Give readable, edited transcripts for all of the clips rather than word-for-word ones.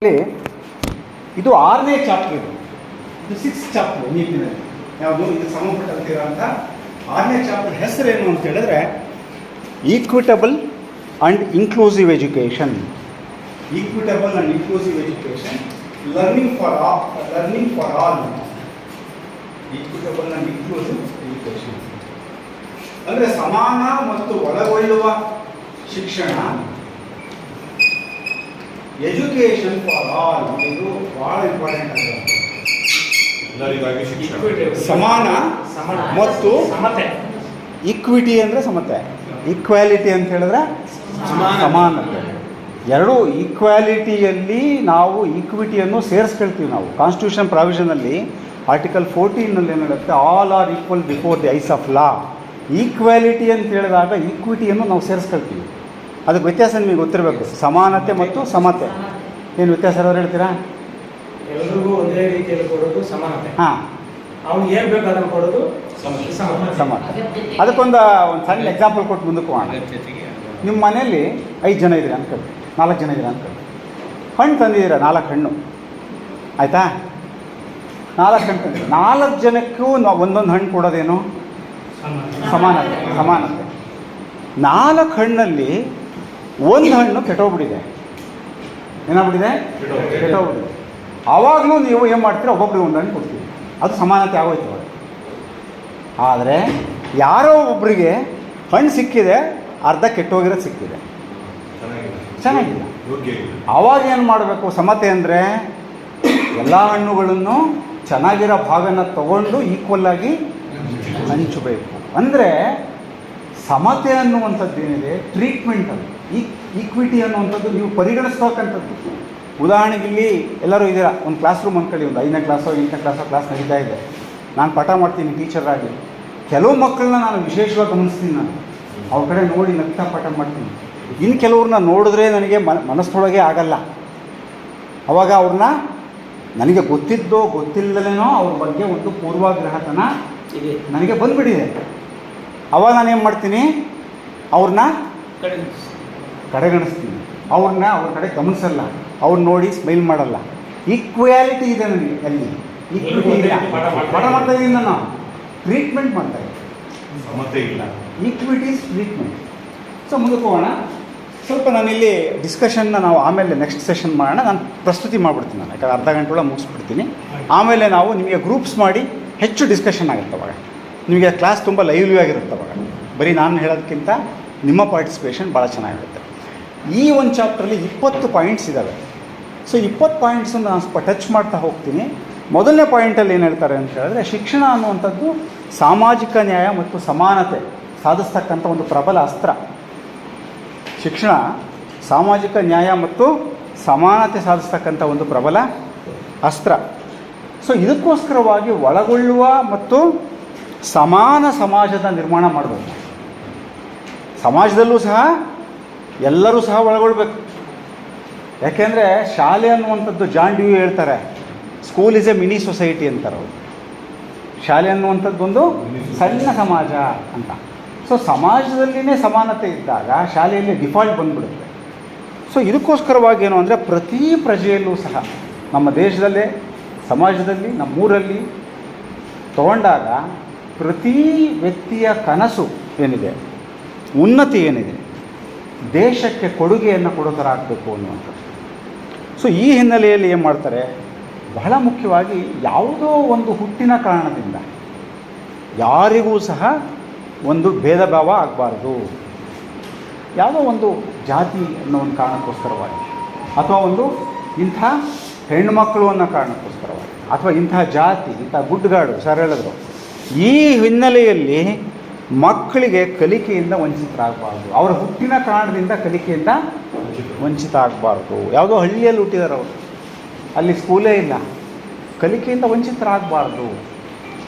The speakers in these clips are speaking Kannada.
ಇದು 6ನೇ ಚಾಪ್ಟರ್. ಇದು 6th ಚಾಪ್ಟರ್ ನೀತಿನಲ್ಲಿ. ಯಾವುದು ಇದು ಸಂಬಂಧಪಟ್ಟಂತಿರೋಂಥ 6ನೇ ಚಾಪ್ಟರ್ ಹೆಸರೇನು ಅಂತ ಹೇಳಿದ್ರೆ equitable and inclusive education. Equitable and inclusive education, learning for all. Equitable and inclusive education ಅಂದರೆ ಸಮಾನ ಮತ್ತು ಒಳಗೊಳ್ಳುವ ಶಿಕ್ಷಣ. ಎಜುಕೇಷನ್ ಫಾರ್ ಆಲ್, ಇದು ಬಹಳ ಇಂಪಾರ್ಟೆಂಟ್ ಆಗಿದೆ. ಎಲ್ಲರಿಗಾಗಿ ಶಿಕ್ಷಣ, ಸಮಾನ ಮತ್ತು ಸಮತೆ. ಈಕ್ವಿಟಿ ಅಂದರೆ ಸಮತೆ, ಈಕ್ವಾಲಿಟಿ ಅಂತ ಹೇಳಿದ್ರೆ ಸಮಾನತೆ. ಎರಡು ಈಕ್ವಾಲಿಟಿಯಲ್ಲಿ ನಾವು ಈಕ್ವಿಟಿಯನ್ನು ಸೇರಿಸ್ಕೊಳ್ತೀವಿ. ನಾವು ಕಾನ್ಸ್ಟಿಟ್ಯೂಷನ್ ಪ್ರಾವಿಷನಲ್ಲಿ ಆರ್ಟಿಕಲ್ 14ನಲ್ಲಿ ಏನು ಹೇಳುತ್ತೆ, all are equal before the eyes of law. Equality ಅಂತ ಹೇಳಿದಾಗ ಈಕ್ವಿಟಿಯನ್ನು ನಾವು ಸೇರಿಸ್ಕೊಳ್ತೀವಿ. ಅದಕ್ಕೆ ವ್ಯತ್ಯಾಸ ನಿಮಗೆ ಗೊತ್ತಿರಬೇಕು. ಸಮಾನತೆ ಮತ್ತು ಸಮತೆ ಏನು ವ್ಯತ್ಯಾಸ ಇರೋರು ಹೇಳ್ತೀರಾ? ಎಲ್ಲರಿಗೂ ಒಂದೇ ರೀತಿಯಲ್ಲಿ ಕೊಡೋದು ಸಮಾನತೆ. ಹಾಂ, ಅವ್ನು ಏನು ಬೇಕು ಅದನ್ನು ಕೊಡೋದು ಸಮತೆ. ಅದಕ್ಕೊಂದು ಸಣ್ಣ ಎಕ್ಸಾಂಪಲ್ ಕೊಟ್ಟು ಮುಂದಕ್ಕೆ ಹೋಗೋಣ. ನಿಮ್ಮ ಮನೆಯಲ್ಲಿ 5 ಜನ ಇದ್ದೀರಾ ಅನ್ಕೊಳ್ಳಿ, 4 ಜನ ಇದ್ದೀರಾ ಅನ್ಕೊಳ್ಳಿ. ಹಣ್ಣು ತಂದಿದ್ದೀರಾ, 4 ಹಣ್ಣು ಆಯಿತಾ? 4 ಹಣ್ಣು ತಂದಿದ್ದೀರ, 4 ಜನಕ್ಕೂ ನಾವು ಒಂದೊಂದು ಹಣ್ಣು ಕೊಡೋದೇನು? ಸಮಾನತೆ. 4 ಹಣ್ಣಲ್ಲಿ ಒಂದು ಹಣ್ಣು ಕೆಟ್ಟೋಗ್ಬಿಟ್ಟಿದೆ. ಏನಾಗ್ಬಿಟ್ಟಿದೆ? ಕೆಟ್ಟೋಗ್ಬಿಟ್ಟಿದೆ. ಆವಾಗಲೂ ನೀವು ಏನು ಮಾಡ್ತೀರ, ಒಬ್ಬೊಬ್ರಿಗೆ ಒಂದು ಹಣ್ಣು ಕೊಡ್ತೀವಿ. ಅದು ಸಮಾನತೆ ಆಗೋಯ್ತು ಅವಾಗ. ಆದರೆ ಯಾರೋ ಒಬ್ಬರಿಗೆ ಹಣ್ಣು ಸಿಕ್ಕಿದೆ, ಅರ್ಧ ಕೆಟ್ಟೋಗಿರೋದು ಸಿಕ್ಕಿದೆ, ಚೆನ್ನಾಗಿಲ್ಲ. ಆವಾಗ ಏನು ಮಾಡಬೇಕು? ಸಮತೆ ಅಂದರೆ ಎಲ್ಲ ಹಣ್ಣುಗಳನ್ನು ಚೆನ್ನಾಗಿರೋ ಭಾಗನ ತಗೊಂಡು ಈಕ್ವಲ್ಲಾಗಿ ಹಂಚಬೇಕು. ಅಂದರೆ ಸಮತೆ ಅನ್ನುವಂಥದ್ದು ಏನಿದೆ, ಟ್ರೀಟ್ಮೆಂಟ್ ಅದು. ಈಕ್ವಿಟಿ ಅನ್ನುವಂಥದ್ದು ನೀವು ಪರಿಗಣಿಸ್ತಕ್ಕಂಥದ್ದು. ಉದಾಹರಣೆಗೆ ಇಲ್ಲಿ ಎಲ್ಲರೂ ಇದ್ದೀರಾ, ಒಂದು ಕ್ಲಾಸ್ ರೂಮ್ ಅಂದ್ಕೊಳ್ಳಿ, ಒಂದು 5ನೇ ಕ್ಲಾಸೋ 8ನೇ ಕ್ಲಾಸೋ ಕ್ಲಾಸ್ ನಡೀತಾ ಇದೆ. ನಾನು ಪಾಠ ಮಾಡ್ತೀನಿ ಟೀಚರಾಗಿ. ಕೆಲವು ಮಕ್ಕಳನ್ನ ನಾನು ವಿಶೇಷವಾಗಿ ಗಮನಿಸ್ತೀನಿ. ನಾನು ಅವ್ರ ಕಡೆ ನೋಡಿ ನಗ್ತಾ ಪಾಠ ಮಾಡ್ತೀನಿ. ಇನ್ನು ಕೆಲವ್ರನ್ನ ನೋಡಿದ್ರೆ ನನಗೆ ಮನಸ್ಸೊಳಗೆ ಆಗಲ್ಲ. ಅವಾಗ ಅವ್ರನ್ನ ನನಗೆ ಗೊತ್ತಿದ್ದೋ ಗೊತ್ತಿಲ್ಲದೇನೋ ಅವ್ರ ಬಗ್ಗೆ ಒಂದು ಪೂರ್ವಾಗ್ರಹತನ ನನಗೆ ಬಂದುಬಿಟ್ಟಿದೆ. ಅವಾಗ ನಾನು ಏನು ಮಾಡ್ತೀನಿ, ಅವ್ರನ್ನ ಕಡೆಗಣಿಸ್ತೀನಿ, ಅವ್ರ ಕಡೆ ಗಮನಿಸಲ್ಲ, ಅವ್ರು ನೋಡಿ ಸ್ಮೈಲ್ ಮಾಡಲ್ಲ. ಈಕ್ವಾಲಿಟಿ ಇದೆ ನನಗೆ ಅಲ್ಲಿ, ಈಕ್ವಿಟಿ ಇಲ್ಲ. ಪಾಠ ಮಾಡ್ತಾ ಇದ್ದೀನಿ ನಾನು, ಟ್ರೀಟ್ಮೆಂಟ್ ಮಾಡ್ತಾ ಇದ್ದೀನಿ, ಸಮತೆ ಇಲ್ಲ. Equity treatment. ಸೊ ಮುಂದಕ್ಕೆ ಹೋಗೋಣ. ಸ್ವಲ್ಪ ನಾನಿಲ್ಲಿ ಡಿಸ್ಕಷನ್ನ ನಾವು ಆಮೇಲೆ ನೆಕ್ಸ್ಟ್ ಸೆಷನ್ ಮಾಡೋಣ. ನಾನು ಪ್ರಸ್ತುತಿ ಮಾಡಿಬಿಡ್ತೀನಿ, ನಾನು ಯಾಕಂದ್ರೆ ಅರ್ಧ ಗಂಟೆ ಒಳಗೆ ಮುಗಿಸ್ಬಿಡ್ತೀನಿ. ಆಮೇಲೆ ನಾವು ನಿಮಗೆ ಗ್ರೂಪ್ಸ್ ಮಾಡಿ ಹೆಚ್ಚು ಡಿಸ್ಕಷನ್ ಆಗುತ್ತೆ. ಅವಾಗ ನಿಮಗೆ ಕ್ಲಾಸ್ ತುಂಬ ಲೈವ್ಲಿ ಆಗಿರುತ್ತೆ. ಅವಾಗ ಬರೀ ನಾನು ಹೇಳೋದಕ್ಕಿಂತ ನಿಮ್ಮ ಪಾರ್ಟಿಸಿಪೇಷನ್ ಭಾಳ ಚೆನ್ನಾಗಿರುತ್ತೆ. ಈ ಒಂದು ಚಾಪ್ಟ್ರಲ್ಲಿ 20 ಪಾಯಿಂಟ್ಸ್ ಇದ್ದಾವೆ. ಸೊ 20 ಪಾಯಿಂಟ್ಸನ್ನು ನಾನು ಸ್ವಲ್ಪ ಟಚ್ ಮಾಡ್ತಾ ಹೋಗ್ತೀನಿ. ಮೊದಲನೇ ಪಾಯಿಂಟಲ್ಲಿ ಏನು ಹೇಳ್ತಾರೆ ಅಂತ ಹೇಳಿದ್ರೆ, ಶಿಕ್ಷಣ ಅನ್ನುವಂಥದ್ದು ಸಾಮಾಜಿಕ ನ್ಯಾಯ ಮತ್ತು ಸಮಾನತೆ ಸಾಧಿಸ್ತಕ್ಕಂಥ ಒಂದು ಪ್ರಬಲ ಅಸ್ತ್ರ. ಶಿಕ್ಷಣ ಸಾಮಾಜಿಕ ನ್ಯಾಯ ಮತ್ತು ಸಮಾನತೆ ಸಾಧಿಸ್ತಕ್ಕಂಥ ಒಂದು ಪ್ರಬಲ ಅಸ್ತ್ರ. ಸೊ ಇದಕ್ಕೋಸ್ಕರವಾಗಿ ಒಳಗೊಳ್ಳುವ ಮತ್ತು ಸಮಾನ ಸಮಾಜದ ನಿರ್ಮಾಣ ಮಾಡಬೇಕು. ಸಮಾಜದಲ್ಲೂ ಸಹ ಎಲ್ಲರೂ ಸಹ ಒಳಗೊಳ್ಬೇಕು. ಯಾಕೆಂದರೆ ಶಾಲೆ ಅನ್ನುವಂಥದ್ದು, ಜಾನ್ ಡ್ಯೂ ಹೇಳ್ತಾರೆ, school is A mini society ಅಂತಾರೆ ಅವರು. ಶಾಲೆ ಅನ್ನುವಂಥದ್ದು ಒಂದು ಸಣ್ಣ ಸಮಾಜ ಅಂತ. ಸೊ ಸಮಾಜದಲ್ಲಿನೇ ಸಮಾನತೆ ಇದ್ದಾಗ ಶಾಲೆಯಲ್ಲಿ ಡಿಫಾಲ್ಟ್ ಬಂದುಬಿಡುತ್ತೆ. ಸೊ ಇದಕ್ಕೋಸ್ಕರವಾಗಿ ಏನು ಅಂದರೆ, ಪ್ರತಿ ಪ್ರಜೆಯಲ್ಲೂ ಸಹ ನಮ್ಮ ದೇಶದಲ್ಲೇ, ಸಮಾಜದಲ್ಲಿ, ನಮ್ಮೂರಲ್ಲಿ ತಗೊಂಡಾಗ ಪ್ರತಿ ವ್ಯಕ್ತಿಯ ಕನಸು ಏನಿದೆ, ಉನ್ನತಿ ಏನಿದೆ, ದೇಶಕ್ಕೆ ಕೊಡುಗೆಯನ್ನು ಕೊಡೋ ಥರ ಆಗಬೇಕು ಅನ್ನುವಂಥದ್ದು. ಸೊ ಈ ಹಿನ್ನೆಲೆಯಲ್ಲಿ ಏನು ಮಾಡ್ತಾರೆ, ಬಹಳ ಮುಖ್ಯವಾಗಿ ಯಾವುದೋ ಒಂದು ಹುಟ್ಟಿನ ಕಾರಣದಿಂದ ಯಾರಿಗೂ ಸಹ ಒಂದು ಭೇದ ಭಾವ ಆಗಬಾರ್ದು. ಯಾವುದೋ ಒಂದು ಜಾತಿ ಅನ್ನೋ ಒಂದು ಕಾರಣಕ್ಕೋಸ್ಕರವಾಗಿ, ಅಥವಾ ಒಂದು ಇಂಥ ಹೆಣ್ಣುಮಕ್ಕಳು ಅನ್ನೋ ಕಾರಣಕ್ಕೋಸ್ಕರವಾಗಿ, ಅಥವಾ ಇಂಥ ಜಾತಿ, ಇಂಥ ಗುಡ್ಡಗಾಡು ಸರ್ ಹೇಳಿದ್ರು, ಈ ಹಿನ್ನೆಲೆಯಲ್ಲಿ ಮಕ್ಕಳಿಗೆ ಕಲಿಕೆಯಿಂದ ವಂಚಿತರಾಗಬಾರ್ದು. ಅವರ ಹುಟ್ಟಿನ ಕಾರಣದಿಂದ ಕಲಿಕೆಯಿಂದ ವಂಚಿತ ಆಗಬಾರ್ದು. ಯಾವುದೋ ಹಳ್ಳಿಯಲ್ಲಿ ಹುಟ್ಟಿದಾರೆ ಅವರು, ಅಲ್ಲಿ ಸ್ಕೂಲೇ ಇಲ್ಲ, ಕಲಿಕೆಯಿಂದ ವಂಚಿತರಾಗಬಾರ್ದು.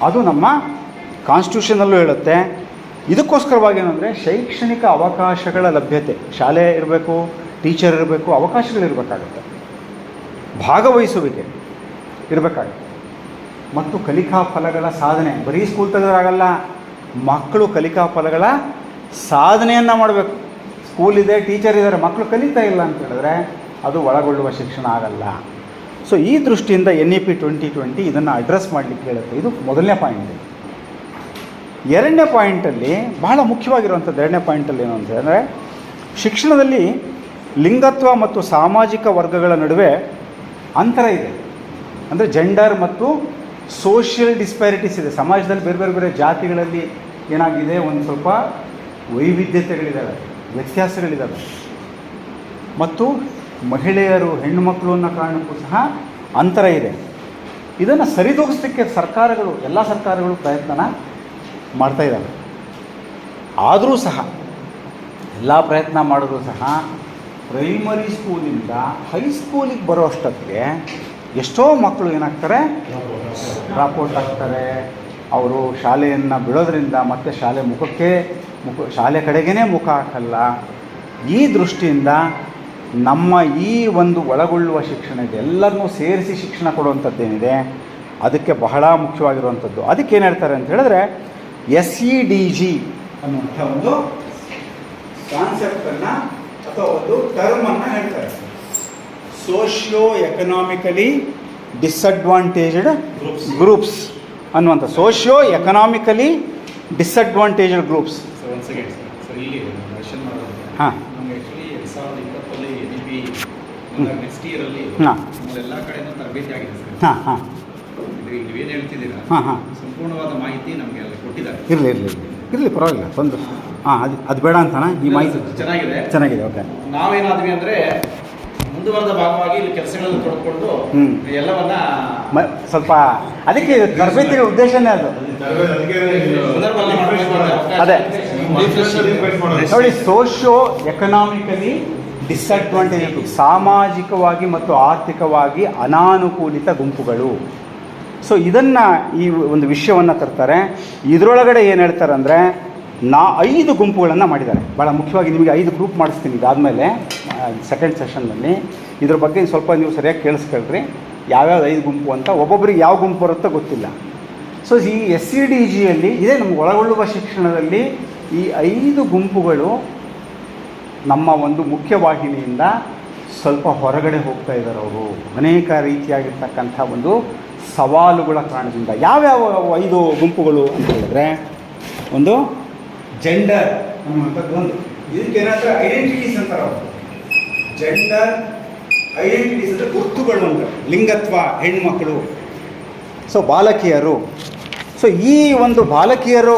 ಅದು ನಮ್ಮ ಕಾನ್ಸ್ಟಿಟ್ಯೂಷನಲ್ಲೂ ಹೇಳುತ್ತೆ. ಇದಕ್ಕೋಸ್ಕರವಾಗಿ ಏನಂದರೆ, ಶೈಕ್ಷಣಿಕ ಅವಕಾಶಗಳ ಲಭ್ಯತೆ, ಶಾಲೆ ಇರಬೇಕು, ಟೀಚರ್ ಇರಬೇಕು, ಅವಕಾಶಗಳಿರಬೇಕಾಗುತ್ತೆ, ಭಾಗವಹಿಸುವಿಕೆ ಇರಬೇಕಾಗುತ್ತೆ, ಮತ್ತು ಕಲಿಕಾ ಫಲಗಳ ಸಾಧನೆ. ಬರೀ ಸ್ಕೂಲ್ ತೆಗೆದ್ರಾಗಲ್ಲ, ಮಕ್ಕಳು ಕಲಿಕಾ ಫಲಗಳ ಸಾಧನೆಯನ್ನು ಮಾಡಬೇಕು. ಸ್ಕೂಲ್ ಇದೆ, ಟೀಚರ್ ಇದ್ದಾರೆ, ಮಕ್ಕಳು ಕಲಿತಾ ಇಲ್ಲ ಅಂತ ಹೇಳಿದ್ರೆ ಅದು ಒಳಗೊಳ್ಳುವ ಶಿಕ್ಷಣ ಆಗಲ್ಲ. ಸೊ ಈ ದೃಷ್ಟಿಯಿಂದ NEP 2020 ಇದನ್ನು ಅಡ್ರೆಸ್ ಮಾಡಲಿಕ್ಕೆ ಹೇಳುತ್ತೆ. ಇದು ಮೊದಲನೇ ಪಾಯಿಂಟ್. ಎರಡನೇ ಪಾಯಿಂಟಲ್ಲಿ ಬಹಳ ಮುಖ್ಯವಾಗಿರುವಂಥದ್ದು, ಎರಡನೇ ಪಾಯಿಂಟಲ್ಲಿ ಏನು ಅಂತ ಹೇಳಿದ್ರೆ, ಶಿಕ್ಷಣದಲ್ಲಿ ಲಿಂಗತ್ವ ಮತ್ತು ಸಾಮಾಜಿಕ ವರ್ಗಗಳ ನಡುವೆ ಅಂತರ ಇದೆ. ಅಂದರೆ ಜೆಂಡರ್ ಮತ್ತು ಸೋಷಿಯಲ್ ಡಿಸ್ಪ್ಯಾರಿಟೀಸ್ ಇದೆ. ಸಮಾಜದಲ್ಲಿ ಬೇರೆ ಬೇರೆ ಬೇರೆ ಜಾತಿಗಳಲ್ಲಿ ಏನಾಗಿದೆ, ಒಂದು ಸ್ವಲ್ಪ ವೈವಿಧ್ಯತೆಗಳಿದ್ದಾವೆ, ವ್ಯತ್ಯಾಸಗಳಿದ್ದಾವೆ. ಮತ್ತು ಮಹಿಳೆಯರು, ಹೆಣ್ಣುಮಕ್ಕಳು ಅನ್ನೋ ಕಾರಣಕ್ಕೂ ಸಹ ಅಂತರ ಇದೆ. ಇದನ್ನು ಸರಿದೂಗಿಸಲಿಕ್ಕೆ ಸರ್ಕಾರಗಳು, ಎಲ್ಲ ಸರ್ಕಾರಗಳು ಪ್ರಯತ್ನನ ಮಾಡ್ತಾ ಇದ್ದಾವೆ. ಆದರೂ ಸಹ ಎಲ್ಲ ಪ್ರಯತ್ನ ಮಾಡಿದ್ರು ಸಹ ಪ್ರೈಮರಿ ಸ್ಕೂಲಿಂದ ಹೈಸ್ಕೂಲಿಗೆ ಬರೋ ಅಷ್ಟೊತ್ತಿಗೆ ಎಷ್ಟೋ ಮಕ್ಕಳು ಏನಾಗ್ತಾರೆ, ಡ್ರಾಪ್ಔಟ್ ಆಗ್ತಾರೆ. ಅವರು ಶಾಲೆಯನ್ನು ಬಿಡೋದ್ರಿಂದ ಮತ್ತೆ ಶಾಲೆ ಕಡೆಗೇ ಮುಖ ಹಾಕಲ್ಲ. ಈ ದೃಷ್ಟಿಯಿಂದ ನಮ್ಮ ಈ ಒಂದು ಒಳಗೊಳ್ಳುವ ಶಿಕ್ಷಣ ಇದೆ, ಎಲ್ಲರನ್ನೂ ಸೇರಿಸಿ ಶಿಕ್ಷಣ ಕೊಡುವಂಥದ್ದೇನಿದೆ, ಅದಕ್ಕೆ ಬಹಳ ಮುಖ್ಯವಾಗಿರುವಂಥದ್ದು. ಅದಕ್ಕೆ ಏನು ಹೇಳ್ತಾರೆ ಅಂತ ಹೇಳಿದ್ರೆ, SEDG ಅನ್ನುವಂಥ ಒಂದು ಕಾನ್ಸೆಪ್ಟನ್ನು ಅಥವಾ ಒಂದು ಟರ್ಮನ್ನು ಹೇಳ್ತಾರೆ. ಸೋಷಿಯೋ ಎಕನಾಮಿಕಲಿ ಡಿಸ್ಅಡ್ವಾಂಟೇಜ್ಡ್ ಗ್ರೂಪ್ಸ್ ಅನ್ನುವಂಥ, socio economically disadvantaged groups. Sir ಒಂದು ಸೆಕೆಂಡ್ ಸರ್, ಇಲ್ಲಿ ಕ್ವೆಶ್ಚನ್ ಮಾಡೋದು, ಹಾಂ, ನಮ್ಗೆ ಆ್ಯಕ್ಚುಲಿ 2020 NEP ನೆಕ್ಸ್ಟ್ ಇಯರಲ್ಲಿ ಎಲ್ಲ ಕಡೆಯಿಂದ ತರಬೇತಿ ಆಗಿದೆ ಸರ್. ಹಾಂ ಹಾಂ ನೀವೇನು ಹೇಳ್ತಿದ್ದೀರಾ, ಹಾಂ ಹಾಂ, ಸಂಪೂರ್ಣವಾದ ಮಾಹಿತಿ ನಮಗೆ ಅಲ್ಲಿ ಕೊಟ್ಟಿದ್ದಾರೆ. ಇರಲಿ ಪರವಾಗಿಲ್ಲ, ಬಂದು ಹಾಂ, ಅದು ಬೇಡ ಅಂತಾನ ಈ ಮಾಹಿತಿ ಚೆನ್ನಾಗಿದೆ. ಓಕೆ, ನಾವೇನಾದ್ವಿ ಅಂದರೆ ಮುಂದುವರೆದ ಭಾಗವಾಗಿ ಇಲ್ಲಿ ಕೆಲಸಗಳಲ್ಲಿ ತೊಡ್ಕೊಂಡು ಎಲ್ಲವನ್ನ ಸ್ವಲ್ಪ ಅದಕ್ಕೆ ತರಬೇತಿಗಳ ಉದ್ದೇಶನೇ ಅದು. ಅದೇ ನೋಡಿ, ಸೋಷಿಯೋ ಎಕನಾಮಿಕಲಿ ಡಿಸ್ಅಡ್ವಾಂಟೇಜ್, ಸಾಮಾಜಿಕವಾಗಿ ಮತ್ತು ಆರ್ಥಿಕವಾಗಿ ಅನಾನುಕೂಲಿತ ಗುಂಪುಗಳು. ಸೊ ಇದನ್ನು, ಈ ಒಂದು ವಿಷಯವನ್ನು ತರ್ತಾರೆ. ಇದರೊಳಗಡೆ ಏನು ಹೇಳ್ತಾರೆ ಅಂದರೆ, 5 ಗುಂಪುಗಳನ್ನು ಮಾಡಿದ್ದಾರೆ. ಭಾಳ ಮುಖ್ಯವಾಗಿ ನಿಮಗೆ 5 ಗ್ರೂಪ್ ಮಾಡಿಸ್ತೀನಿ ಇದಾದಮೇಲೆ ಸೆಕೆಂಡ್ ಸೆಷನ್ನಲ್ಲಿ. ಇದ್ರ ಬಗ್ಗೆ ಸ್ವಲ್ಪ ನೀವು ಸರಿಯಾಗಿ ಕೇಳಿಸ್ಕೊಳ್ರಿ, ಯಾವ್ಯಾವ 5 ಗುಂಪು ಅಂತ. ಒಬ್ಬೊಬ್ಬರಿಗೆ ಯಾವ ಗುಂಪು ಬರುತ್ತೋ ಗೊತ್ತಿಲ್ಲ. ಸೊ ಈ SEDGಯಲ್ಲಿ ಇದೇ ನಮ್ಮ ಒಳಗೊಳ್ಳುವ ಶಿಕ್ಷಣದಲ್ಲಿ ಈ 5 ಗುಂಪುಗಳು ನಮ್ಮ ಒಂದು ಮುಖ್ಯವಾಹಿನಿಯಿಂದ ಸ್ವಲ್ಪ ಹೊರಗಡೆ ಹೋಗ್ತಾ ಇದ್ದಾರೆ. ಅವರು ಅನೇಕ ರೀತಿಯಾಗಿರ್ತಕ್ಕಂಥ ಒಂದು ಸವಾಲುಗಳ ಕಾರಣದಿಂದ. ಯಾವ್ಯಾವ 5 ಗುಂಪುಗಳು ಅಂತ ಹೇಳಿದ್ರೆ, ಒಂದು ಜೆಂಡರ್ ಅನ್ನುವಂಥದ್ದು ಒಂದು. ಇದಕ್ಕೇನಾದ್ರೆ ಐಡೆಂಟಿಟೀಸ್ ಅಂತಾರೆ ಅವರು. ಜೆಂಡರ್ ಐಡೆಂಟಿಟೀಸ್ ಅಂದರೆ ಗುರುತುಗಳು ಅಂತ. ಲಿಂಗತ್ವ, ಹೆಣ್ಮಕ್ಕಳು, ಸೊ ಬಾಲಕಿಯರು. ಸೊ ಈ ಒಂದು ಬಾಲಕಿಯರು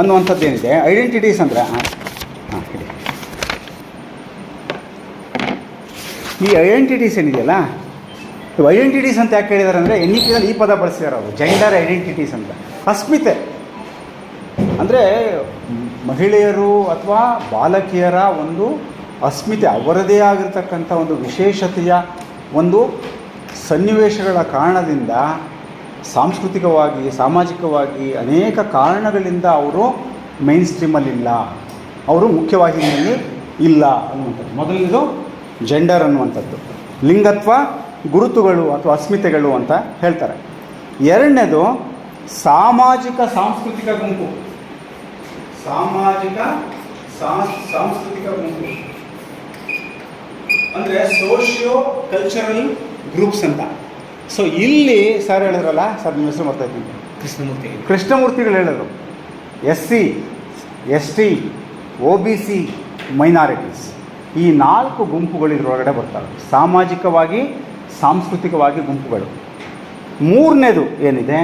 ಅನ್ನುವಂಥದ್ದೇನಿದೆ, ಐಡೆಂಟಿಟೀಸ್ ಅಂದರೆ, ಹೇಳಿ, ಈ ಐಡೆಂಟಿಟೀಸ್ ಏನಿದೆಯಲ್ಲ, ಇವು ಐಡೆಂಟಿಟೀಸ್ ಅಂತ ಯಾಕೆ ಹೇಳಿದ್ದಾರೆ ಅಂದರೆ, NEPದಲ್ಲಿ ಈ ಪದ ಬಳಸಿದ್ದಾರೆ ಅವರು, ಜೆಂಡರ್ ಐಡೆಂಟಿಟೀಸ್ ಅಂತ. ಅಸ್ಮಿತೆ ಅಂದರೆ ಮಹಿಳೆಯರು ಅಥವಾ ಬಾಲಕಿಯರ ಒಂದು ಅಸ್ಮಿತೆ, ಅವರದೇ ಆಗಿರ್ತಕ್ಕಂಥ ಒಂದು ವಿಶೇಷತೆಯ ಒಂದು ಸನ್ನಿವೇಶಗಳ ಕಾರಣದಿಂದ ಸಾಂಸ್ಕೃತಿಕವಾಗಿ, ಸಾಮಾಜಿಕವಾಗಿ ಅನೇಕ ಕಾರಣಗಳಿಂದ ಅವರು ಮೈನ್ ಸ್ಟ್ರೀಮಲ್ಲಿಲ್ಲ, ಅವರು ಮುಖ್ಯವಾಹಿನಿಯಲ್ಲಿ ಇಲ್ಲ ಅನ್ನುವಂಥದ್ದು. ಮೊದಲನೇದು ಜೆಂಡರ್ ಅನ್ನುವಂಥದ್ದು, ಲಿಂಗತ್ವ, ಗುರುತುಗಳು ಅಥವಾ ಅಸ್ಮಿತೆಗಳು ಅಂತ ಹೇಳ್ತಾರೆ. ಎರಡನೇದು ಸಾಮಾಜಿಕ ಸಾಂಸ್ಕೃತಿಕ ಗುಂಪು, ಸಾಂಸ್ಕೃತಿಕ ಗುಂಪು ಅಂದರೆ ಸೋಷಿಯೋ ಕಲ್ಚರಲ್ ಗ್ರೂಪ್ಸ್ ಅಂತ. ಸೊ ಇಲ್ಲಿ ಸರ್ ಹೇಳಿದ್ರಲ್ಲ, ಸರ್ ನಿಮ್ಮ ಹೆಸರು ಬರ್ತಾಯಿದ್ದೀನಿ, ಕೃಷ್ಣಮೂರ್ತಿಗಳು ಹೇಳಿದ್ರು, SC, ST, OBC, ಮೈನಾರಿಟೀಸ್, ಈ 4 ಗುಂಪುಗಳು ಇದರೊಳಗಡೆ ಬರ್ತವೆ. ಸಾಮಾಜಿಕವಾಗಿ, ಸಾಂಸ್ಕೃತಿಕವಾಗಿ ಗುಂಪುಗಳು. ಮೂರನೇದು ಏನಿದೆ,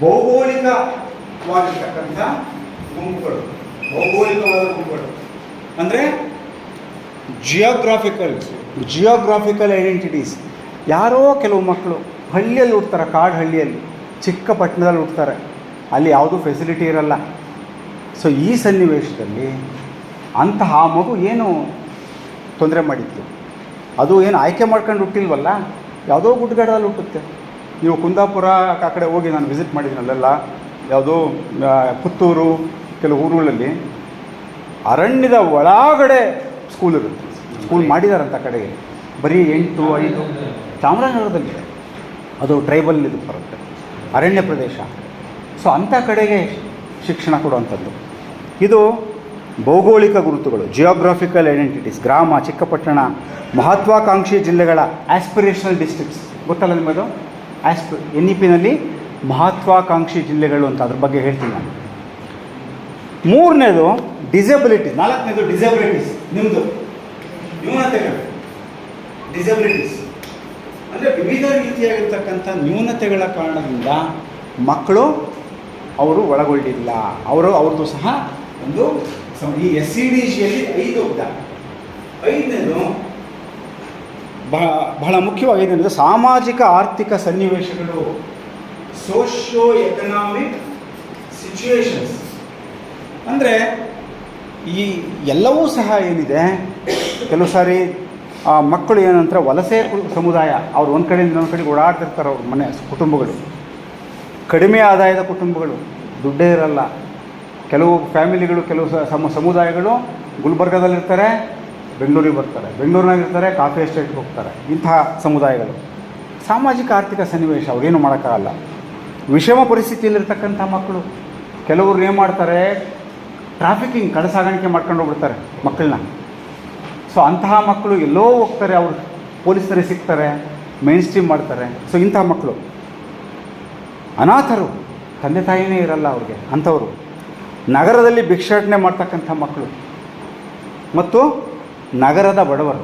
ಭೌಗೋಳಿಕವಾಗಿರ್ತಕ್ಕಂಥ ಗುಂಪುಗಳು. ಭೌಗೋಳಿಕವಾದ ಗುಂಪುಗಳು ಅಂದರೆ ಜಿಯೋಗ್ರಾಫಿಕಲ್ ಐಡೆಂಟಿಟೀಸ್. ಯಾರೋ ಕೆಲವು ಮಕ್ಕಳು ಹಳ್ಳಿಯಲ್ಲಿ ಹುಡ್ತಾರೆ, ಕಾಡು ಹಳ್ಳಿಯಲ್ಲಿ, ಚಿಕ್ಕ ಪಟ್ಟಣದಲ್ಲಿ ಹುಡ್ತಾರೆ, ಅಲ್ಲಿ ಯಾವುದೂ ಫೆಸಿಲಿಟಿ ಇರಲ್ಲ. ಸೊ ಈ ಸನ್ನಿವೇಶದಲ್ಲಿ ಅಂತಹ ಮಗು ಏನು ತೊಂದರೆ ಮಾಡಿತ್ತು, ಅದು ಏನು ಆಯ್ಕೆ ಮಾಡ್ಕೊಂಡು ಹುಟ್ಟಿಲ್ವಲ್ಲ, ಯಾವುದೋ ಗುಡ್ಡಗಾಡಲ್ಲಿ ಹುಟ್ಟುತ್ತೆ. ನೀವು ಕುಂದಾಪುರ ಆ ಕಡೆ ಹೋಗಿ ನಾನು ವಿಸಿಟ್ ಮಾಡಿದ್ದೀನಲ್ಲೆಲ್ಲ, ಯಾವುದೋ ಪುತ್ತೂರು, ಕೆಲವು ಊರುಗಳಲ್ಲಿ ಅರಣ್ಯದ ಒಳಗಡೆ ಸ್ಕೂಲ್ ಇರುತ್ತೆ. ಸ್ಕೂಲ್ ಮಾಡಿದಾರಂಥ ಕಡೆಗೆ ಬರೀ 8, 5 ಚಾಮರಾಜನಗರದಲ್ಲಿದೆ. ಅದು ಟ್ರೈಬಲ್ ಇದು ಬರುತ್ತೆ, ಅರಣ್ಯ ಪ್ರದೇಶ. ಸೊ ಅಂಥ ಕಡೆಗೆ ಶಿಕ್ಷಣ ಕೊಡುವಂಥದ್ದು. ಇದು ಭೌಗೋಳಿಕ ಗುರುತುಗಳು, ಜಿಯೋಗ್ರಾಫಿಕಲ್ ಐಡೆಂಟಿಟೀಸ್, ಗ್ರಾಮ, ಚಿಕ್ಕಪಟ್ಟಣ, ಮಹತ್ವಾಕಾಂಕ್ಷಿ ಜಿಲ್ಲೆಗಳ ಆಸ್ಪಿರೇಷನಲ್ ಡಿಸ್ಟ್ರಿಕ್ಟ್ಸ್ ಗೊತ್ತಲ್ಲ ನಿಮ್ಮದು. NEP-ನಲ್ಲಿ ಮಹತ್ವಾಕಾಂಕ್ಷಿ ಜಿಲ್ಲೆಗಳು ಅಂತ ಅದ್ರ ಬಗ್ಗೆ ಹೇಳ್ತೀನಿ ನಾನು. ಮೂರನೇದು ಡಿಸಬಿಲಿಟೀಸ್, ನಾಲ್ಕನೇದು ಡಿಸಬಿಲಿಟೀಸ್, ನಿಮ್ಮದು ನ್ಯೂನತೆಗಳು. ಡಿಸಬಿಲಿಟೀಸ್ ಅಂದರೆ ವಿವಿಧ ರೀತಿಯಾಗಿರ್ತಕ್ಕಂಥ ನ್ಯೂನತೆಗಳ ಕಾರಣದಿಂದ ಮಕ್ಕಳು ಅವರು ಒಳಗೊಳ್ಳಿಲ್ಲ. ಅವ್ರದ್ದು ಸಹ ಒಂದು ಈ SCDG-ಯಲ್ಲಿ 5 ವಿಧ. 5ನೇದು ಬಹಳ ಮುಖ್ಯವಾಗಿ ಏನೆಂದರೆ ಸಾಮಾಜಿಕ ಆರ್ಥಿಕ ಸನ್ನಿವೇಶಗಳು, ಸೋಷಿಯೋ ಎಕನಾಮಿಕ್ ಸಿಚುವೇಶನ್ಸ್. ಅಂದರೆ ಈ ಎಲ್ಲವೂ ಸಹ ಏನಿದೆ, ಕೆಲವು ಸಾರಿ ಮಕ್ಕಳು ಏನಂತಾರೆ ವಲಸೆ ಸಮುದಾಯ, ಅವ್ರು ಒಂದು ಕಡೆಯಿಂದ ಇನ್ನೊಂದು ಕಡೆಗೆ ಓಡಾಡ್ತಿರ್ತಾರೆ. ಅವ್ರ ಮನೆ ಕುಟುಂಬಗಳು ಕಡಿಮೆ ಆದಾಯದ ಕುಟುಂಬಗಳು, ದುಡ್ಡೇ ಇರಲ್ಲ. ಕೆಲವು ಫ್ಯಾಮಿಲಿಗಳು, ಕೆಲವು ಸಮುದಾಯಗಳು ಗುಲ್ಬರ್ಗದಲ್ಲಿರ್ತಾರೆ, ಬೆಂಗಳೂರಿಗೆ ಬರ್ತಾರೆ, ಬೆಂಗಳೂರಿನಾಗಿರ್ತಾರೆ, ಕಾಫಿ ಎಸ್ಟೇಟ್ಗೆ ಹೋಗ್ತಾರೆ. ಇಂತಹ ಸಮುದಾಯಗಳು ಸಾಮಾಜಿಕ ಆರ್ಥಿಕ ಸನ್ನಿವೇಶ ಅವ್ರೇನು ಮಾಡೋಕ್ಕಾಗಲ್ಲ. ವಿಷಮ ಪರಿಸ್ಥಿತಿಯಲ್ಲಿರ್ತಕ್ಕಂಥ ಮಕ್ಕಳು, ಕೆಲವರು ಏನು ಮಾಡ್ತಾರೆ, ಟ್ರಾಫಿಕಿಂಗ್, ಕಳ್ಳಸಾಗಾಣಿಕೆ ಮಾಡ್ಕೊಂಡು ಹೋಗ್ಬಿಡ್ತಾರೆ ಮಕ್ಕಳನ್ನ. ಸೊ ಅಂತಹ ಮಕ್ಕಳು ಎಲ್ಲೋ ಹೋಗ್ತಾರೆ, ಅವರು ಪೊಲೀಸರಿಗೆ ಸಿಗ್ತಾರೆ, ಮೇನ್ ಸ್ಟ್ರೀಮ್ ಮಾಡ್ತಾರೆ. ಸೊ ಇಂತಹ ಮಕ್ಕಳು ಅನಾಥರು, ತಂದೆ ತಾಯಿನೇ ಇರಲ್ಲ ಅವ್ರಿಗೆ, ಅಂಥವರು. ನಗರದಲ್ಲಿ ಭಿಕ್ಷಾಟನೆ ಮಾಡ್ತಕ್ಕಂಥ ಮಕ್ಕಳು ಮತ್ತು ನಗರದ ಬಡವರು,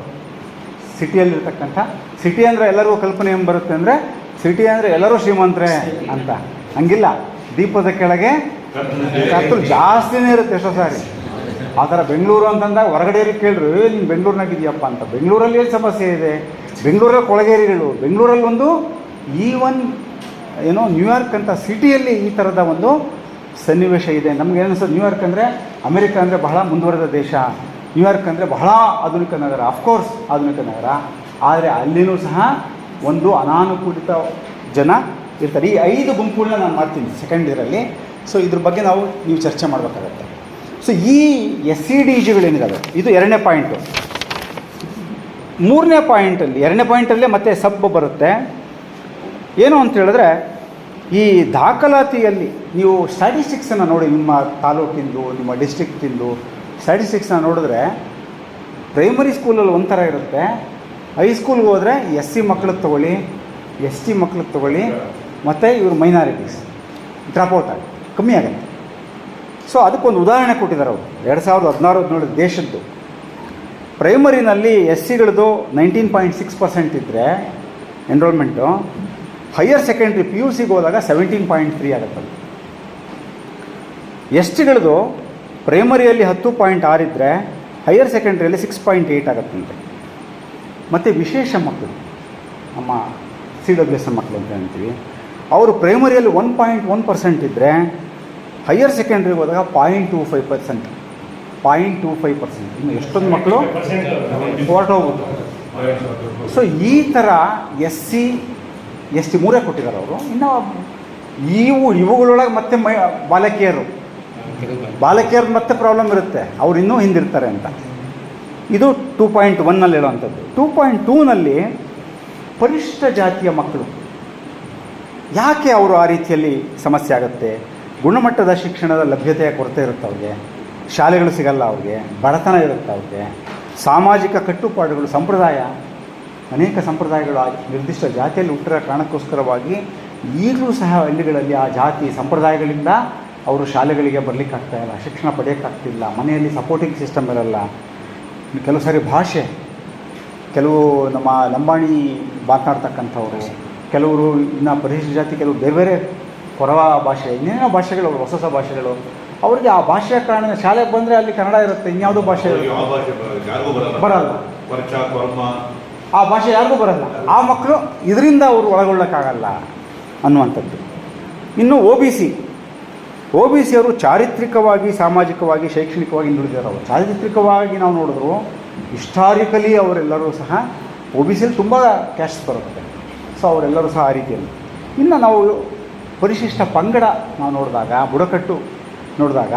ಸಿಟಿಯಲ್ಲಿರ್ತಕ್ಕಂಥ. ಸಿಟಿ ಅಂದರೆ ಎಲ್ಲರಿಗೂ ಕಲ್ಪನೆ ಏನು ಬರುತ್ತೆ ಅಂದರೆ, ಸಿಟಿ ಅಂದರೆ ಎಲ್ಲರೂ ಶ್ರೀಮಂತರೇ ಅಂತ. ಹಂಗಿಲ್ಲ, ದೀಪದ ಕೆಳಗೆ ಕತ್ತಲು ಜಾಸ್ತಿನೇ ಇರುತ್ತೆ ಎಷ್ಟೋ ಸಾರಿ. ಆ ಥರ ಬೆಂಗಳೂರು ಅಂತಂದಾಗ ಹೊರಗಡೆಯವ್ರಿಗೆ ಕೇಳ್ರಿ, ನೀನು ಬೆಂಗಳೂರಿನಾಗಿದೆಯಪ್ಪ ಅಂತ. ಬೆಂಗಳೂರಲ್ಲಿ ಏನು ಸಮಸ್ಯೆ ಇದೆ, ಬೆಂಗಳೂರಲ್ಲಿ ಕೊಳಗೇರಿಗಳು, ಬೆಂಗಳೂರಲ್ಲಿ ಒಂದು ಈವನ್ ಏನೋ ನ್ಯೂಯಾರ್ಕ್ ಅಂತ ಸಿಟಿಯಲ್ಲಿ ಈ ಥರದ ಒಂದು ಸನ್ನಿವೇಶ ಇದೆ. ನಮ್ಗೆ ಏನಿಸ್ತದೆ, ನ್ಯೂಯಾರ್ಕ್ ಅಂದರೆ ಅಮೆರಿಕ ಅಂದರೆ ಬಹಳ ಮುಂದುವರೆದ ದೇಶ, ನ್ಯೂಯಾರ್ಕ್ ಅಂದರೆ ಬಹಳ ಆಧುನಿಕ ನಗರ, ಅಫ್ಕೋರ್ಸ್ ಆಧುನಿಕ ನಗರ. ಆದರೆ ಅಲ್ಲಿನೂ ಸಹ ಒಂದು ಅನಾನುಕೂಲಿತ ಜನ ಇರ್ತಾರೆ. ಈ 5 ಗುಂಪುಗಳನ್ನ ನಾನು ಮಾಡ್ತೀನಿ ಸೆಕೆಂಡ್ ಇಯರಲ್ಲಿ. ಸೊ ಇದ್ರ ಬಗ್ಗೆ ನೀವು ಚರ್ಚೆ ಮಾಡಬೇಕಾಗತ್ತೆ. ಸೊ ಈ SCDG-ಗಳೇನಿದ್ದಾವೆ, ಇದು 2ನೇ ಪಾಯಿಂಟು. 3ನೇ ಪಾಯಿಂಟಲ್ಲಿ, 2ನೇ ಪಾಯಿಂಟಲ್ಲೇ ಮತ್ತೆ ಸಬ್ ಬರುತ್ತೆ. ಏನು ಅಂತ ಹೇಳಿದ್ರೆ, ಈ ದಾಖಲಾತಿಯಲ್ಲಿ ನೀವು ಸ್ಟ್ಯಾಟಿಸ್ಟಿಕ್ಸನ್ನು ನೋಡಿ, ನಿಮ್ಮ ತಾಲೂಕಿಂದು, ನಿಮ್ಮ ಡಿಸ್ಟ್ರಿಕ್ಟಿಂದು ಸ್ಟ್ಯಾಟಿಸ್ಟಿಕ್ಸನ್ನ ನೋಡಿದ್ರೆ ಪ್ರೈಮರಿ ಸ್ಕೂಲಲ್ಲಿ ಒಂಥರ ಇರುತ್ತೆ, ಹೈಸ್ಕೂಲ್ಗೆ ಹೋದರೆ SC ಮಕ್ಳಿಗೆ ತೊಗೊಳ್ಳಿ, ST ಮಕ್ಳಿಗೆ ತೊಗೊಳ್ಳಿ, ಮತ್ತು ಇವರು ಮೈನಾರಿಟೀಸ್ ಡ್ರಾಪ್ಔಟ್ ಆಗಿ ಕಮ್ಮಿ ಆಗುತ್ತೆ. ಸೊ ಅದಕ್ಕೊಂದು ಉದಾಹರಣೆ ಕೊಟ್ಟಿದ್ದಾರೆ ಅವರು 2016-17 ದೇಶದ್ದು. ಪ್ರೈಮರಿನಲ್ಲಿ SC-ಗಳದ್ದು 19.6% ಇದ್ದರೆ ಎನ್ರೋಲ್ಮೆಂಟು, ಹೈಯರ್ ಸೆಕೆಂಡ್ರಿ PUCಗೆ ಹೋದಾಗ 17.3 ಆಗುತ್ತೆ. ST-ಗಳದ್ದು ಪ್ರೈಮರಿಯಲ್ಲಿ 10.6 ಇದ್ದರೆ ಹೈಯರ್ ಸೆಕೆಂಡ್ರಿಯಲ್ಲಿ 6.8 ಆಗುತ್ತಂತೆ. ಮತ್ತು ವಿಶೇಷ ಮಕ್ಕಳು, ನಮ್ಮ CWSM ಮಕ್ಕಳು ಅಂತ ಹೇಳ್ತೀವಿ, ಅವರು ಪ್ರೈಮರಿಯಲ್ಲಿ 1.1% ಇದ್ದರೆ ಹೈಯರ್ ಸೆಕೆಂಡ್ರಿಗೆ ಹೋದಾಗ 0.25%. 0.25%. ಇನ್ನು ಎಷ್ಟೊಂದು ಮಕ್ಕಳು ಹೊರಟೋಗ್ಬಿಟ್ಟು. ಸೊ ಈ ಥರ SC ST 3 ಕೊಟ್ಟಿದ್ದಾರೆ ಅವರು. ಇನ್ನು ಇವುಗಳೊಳಗೆ ಮತ್ತೆ ಬಾಲಕಿಯರು ಮತ್ತೆ ಪ್ರಾಬ್ಲಮ್ ಇರುತ್ತೆ, ಅವ್ರು ಇನ್ನೂ ಹಿಂದಿರ್ತಾರೆ ಅಂತ. ಇದು 2.1ನಲ್ಲಿ ಹೇಳುವಂಥದ್ದು. 2.2ನಲ್ಲಿ ಪರಿಶಿಷ್ಟ ಜಾತಿಯ ಮಕ್ಕಳು, ಯಾಕೆ ಅವರು ಆ ರೀತಿಯಲ್ಲಿ ಸಮಸ್ಯೆ ಆಗುತ್ತೆ? ಗುಣಮಟ್ಟದ ಶಿಕ್ಷಣದ ಲಭ್ಯತೆಯ ಕೊರತೆ ಇರುತ್ತೆ ಅವ್ರಿಗೆ, ಶಾಲೆಗಳು ಸಿಗಲ್ಲ ಅವ್ರಿಗೆ, ಬಡತನ ಇರುತ್ತೆ ಅವ್ರಿಗೆ, ಸಾಮಾಜಿಕ ಕಟ್ಟುಪಾಡುಗಳು, ಸಂಪ್ರದಾಯ, ಅನೇಕ ಸಂಪ್ರದಾಯಗಳು ಆ ನಿರ್ದಿಷ್ಟ ಜಾತಿಯಲ್ಲಿ ಹುಟ್ಟಿರೋ ಕಾರಣಕ್ಕೋಸ್ಕರವಾಗಿ ಈಗಲೂ ಸಹ ಹಳ್ಳಿಗಳಲ್ಲಿ ಆ ಜಾತಿ ಸಂಪ್ರದಾಯಗಳಿಂದ ಅವರು ಶಾಲೆಗಳಿಗೆ ಬರಲಿಕ್ಕಾಗ್ತಾಯಿಲ್ಲ, ಶಿಕ್ಷಣ ಪಡೆಯೋಕ್ಕಾಗ್ತಿಲ್ಲ, ಮನೆಯಲ್ಲಿ ಸಪೋರ್ಟಿಂಗ್ ಸಿಸ್ಟಮ್ ಇರಲ್ಲ. ಕೆಲವು ಸಾರಿ ಭಾಷೆ, ಕೆಲವು ನಮ್ಮ ಲಂಬಾಣಿ ಮಾತನಾಡ್ತಕ್ಕಂಥವ್ರು, ಕೆಲವರು ಇನ್ನು ಪರಿಶಿಷ್ಟ ಜಾತಿ, ಕೆಲವು ಬೇರೆ ಬೇರೆ ಕೊರವ ಭಾಷೆ, ಇನ್ನೇನೋ ಭಾಷೆಗಳು, ಹೊಸ ಹೊಸ ಭಾಷೆಗಳು. ಅವ್ರಿಗೆ ಆ ಭಾಷೆಯ ಕಾರಣ ಶಾಲೆಗೆ ಬಂದರೆ ಅಲ್ಲಿ ಕನ್ನಡ ಇರುತ್ತೆ, ಇನ್ಯಾವುದೋ ಭಾಷೆ ಬರಲ್ಲ, ಆ ಭಾಷೆ ಯಾರಿಗೂ ಬರಲ್ಲ. ಆ ಮಕ್ಕಳು ಇದರಿಂದ ಅವರು ಒಳಗೊಳ್ಳೋಕ್ಕಾಗಲ್ಲ ಅನ್ನುವಂಥದ್ದು. ಇನ್ನು ಒ ಬಿ ಸಿ ಅವರು ಚಾರಿತ್ರಿಕವಾಗಿ, ಸಾಮಾಜಿಕವಾಗಿ, ಶೈಕ್ಷಣಿಕವಾಗಿ ಹಿಂದುಳಿದಿದ್ದಾರೆ. ಅವರು ಚಾರಿತ್ರಿಕವಾಗಿ ನಾವು ನೋಡಿದ್ರು ಹಿಸ್ಟಾರಿಕಲಿ ಅವರೆಲ್ಲರೂ ಸಹ OBCಯಲ್ಲಿ ತುಂಬ ಕ್ಯಾಸ್ಟ್ ಬರುತ್ತೆ. ಸೊ ಅವರೆಲ್ಲರೂ ಸಹ ಆ ರೀತಿಯಲ್ಲಿ. ಇನ್ನು ನಾವು ಪರಿಶಿಷ್ಟ ಪಂಗಡ ನಾವು ನೋಡಿದಾಗ, ಬುಡಕಟ್ಟು ನೋಡಿದಾಗ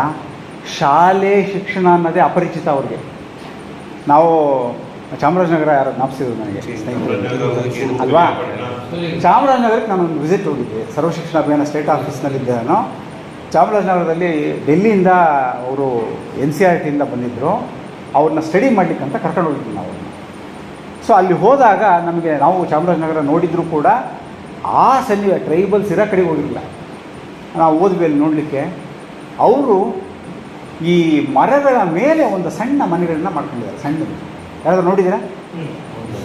ಶಾಲೆ ಶಿಕ್ಷಣ ಅನ್ನೋದೇ ಅಪರಿಚಿತ ಅವ್ರಿಗೆ. ನಾವು ಚಾಮರಾಜನಗರ ಯಾರು ಜ್ಞಾಪಿಸಿದ್ರು ನನಗೆ ಸ್ನೇಹಿತರು ಅಲ್ವಾ? ಚಾಮರಾಜನಗರಕ್ಕೆ ನಾನೊಂದು ವಿಸಿಟ್ ಹೋಗಿದ್ದೆ, ಸರ್ವ ಶಿಕ್ಷಣ ಅಭಿಯಾನ ಸ್ಟೇಟ್ ಆಫೀಸ್ನಲ್ಲಿದ್ದೆ ನಾನು. ಚಾಮರಾಜನಗರದಲ್ಲಿ ಡೆಲ್ಲಿಯಿಂದ ಅವರು NCERTಯಿಂದ ಬಂದಿದ್ದರು. ಅವ್ರನ್ನ ಸ್ಟಡಿ ಮಾಡಲಿಕ್ಕೆ ಅಂತ ಕರ್ಕೊಂಡು ಹೋಗಿದ್ವಿ ನಾವು ಅವ್ರನ್ನ. ಸೊ ಅಲ್ಲಿ ಹೋದಾಗ ನಮಗೆ ನಾವು ಚಾಮರಾಜನಗರ ನೋಡಿದರೂ ಕೂಡ ಆ ಟ್ರೈಬಲ್ಸ್ ಇರೋ ಕಡೆಗೆ ಹೋಗಿರಲಿಲ್ಲ. ನಾವು ಹೋದ್ವಿ ಅಲ್ಲಿ ನೋಡಲಿಕ್ಕೆ. ಅವರು ಈ ಮರಗಳ ಮೇಲೆ ಒಂದು ಸಣ್ಣ ಮನೆಗಳನ್ನ ಮಾಡ್ಕೊಂಡಿದ್ದಾರೆ. ಸಣ್ಣದು ಯಾರಾದ್ರೂ ನೋಡಿದ್ದೀರಾ?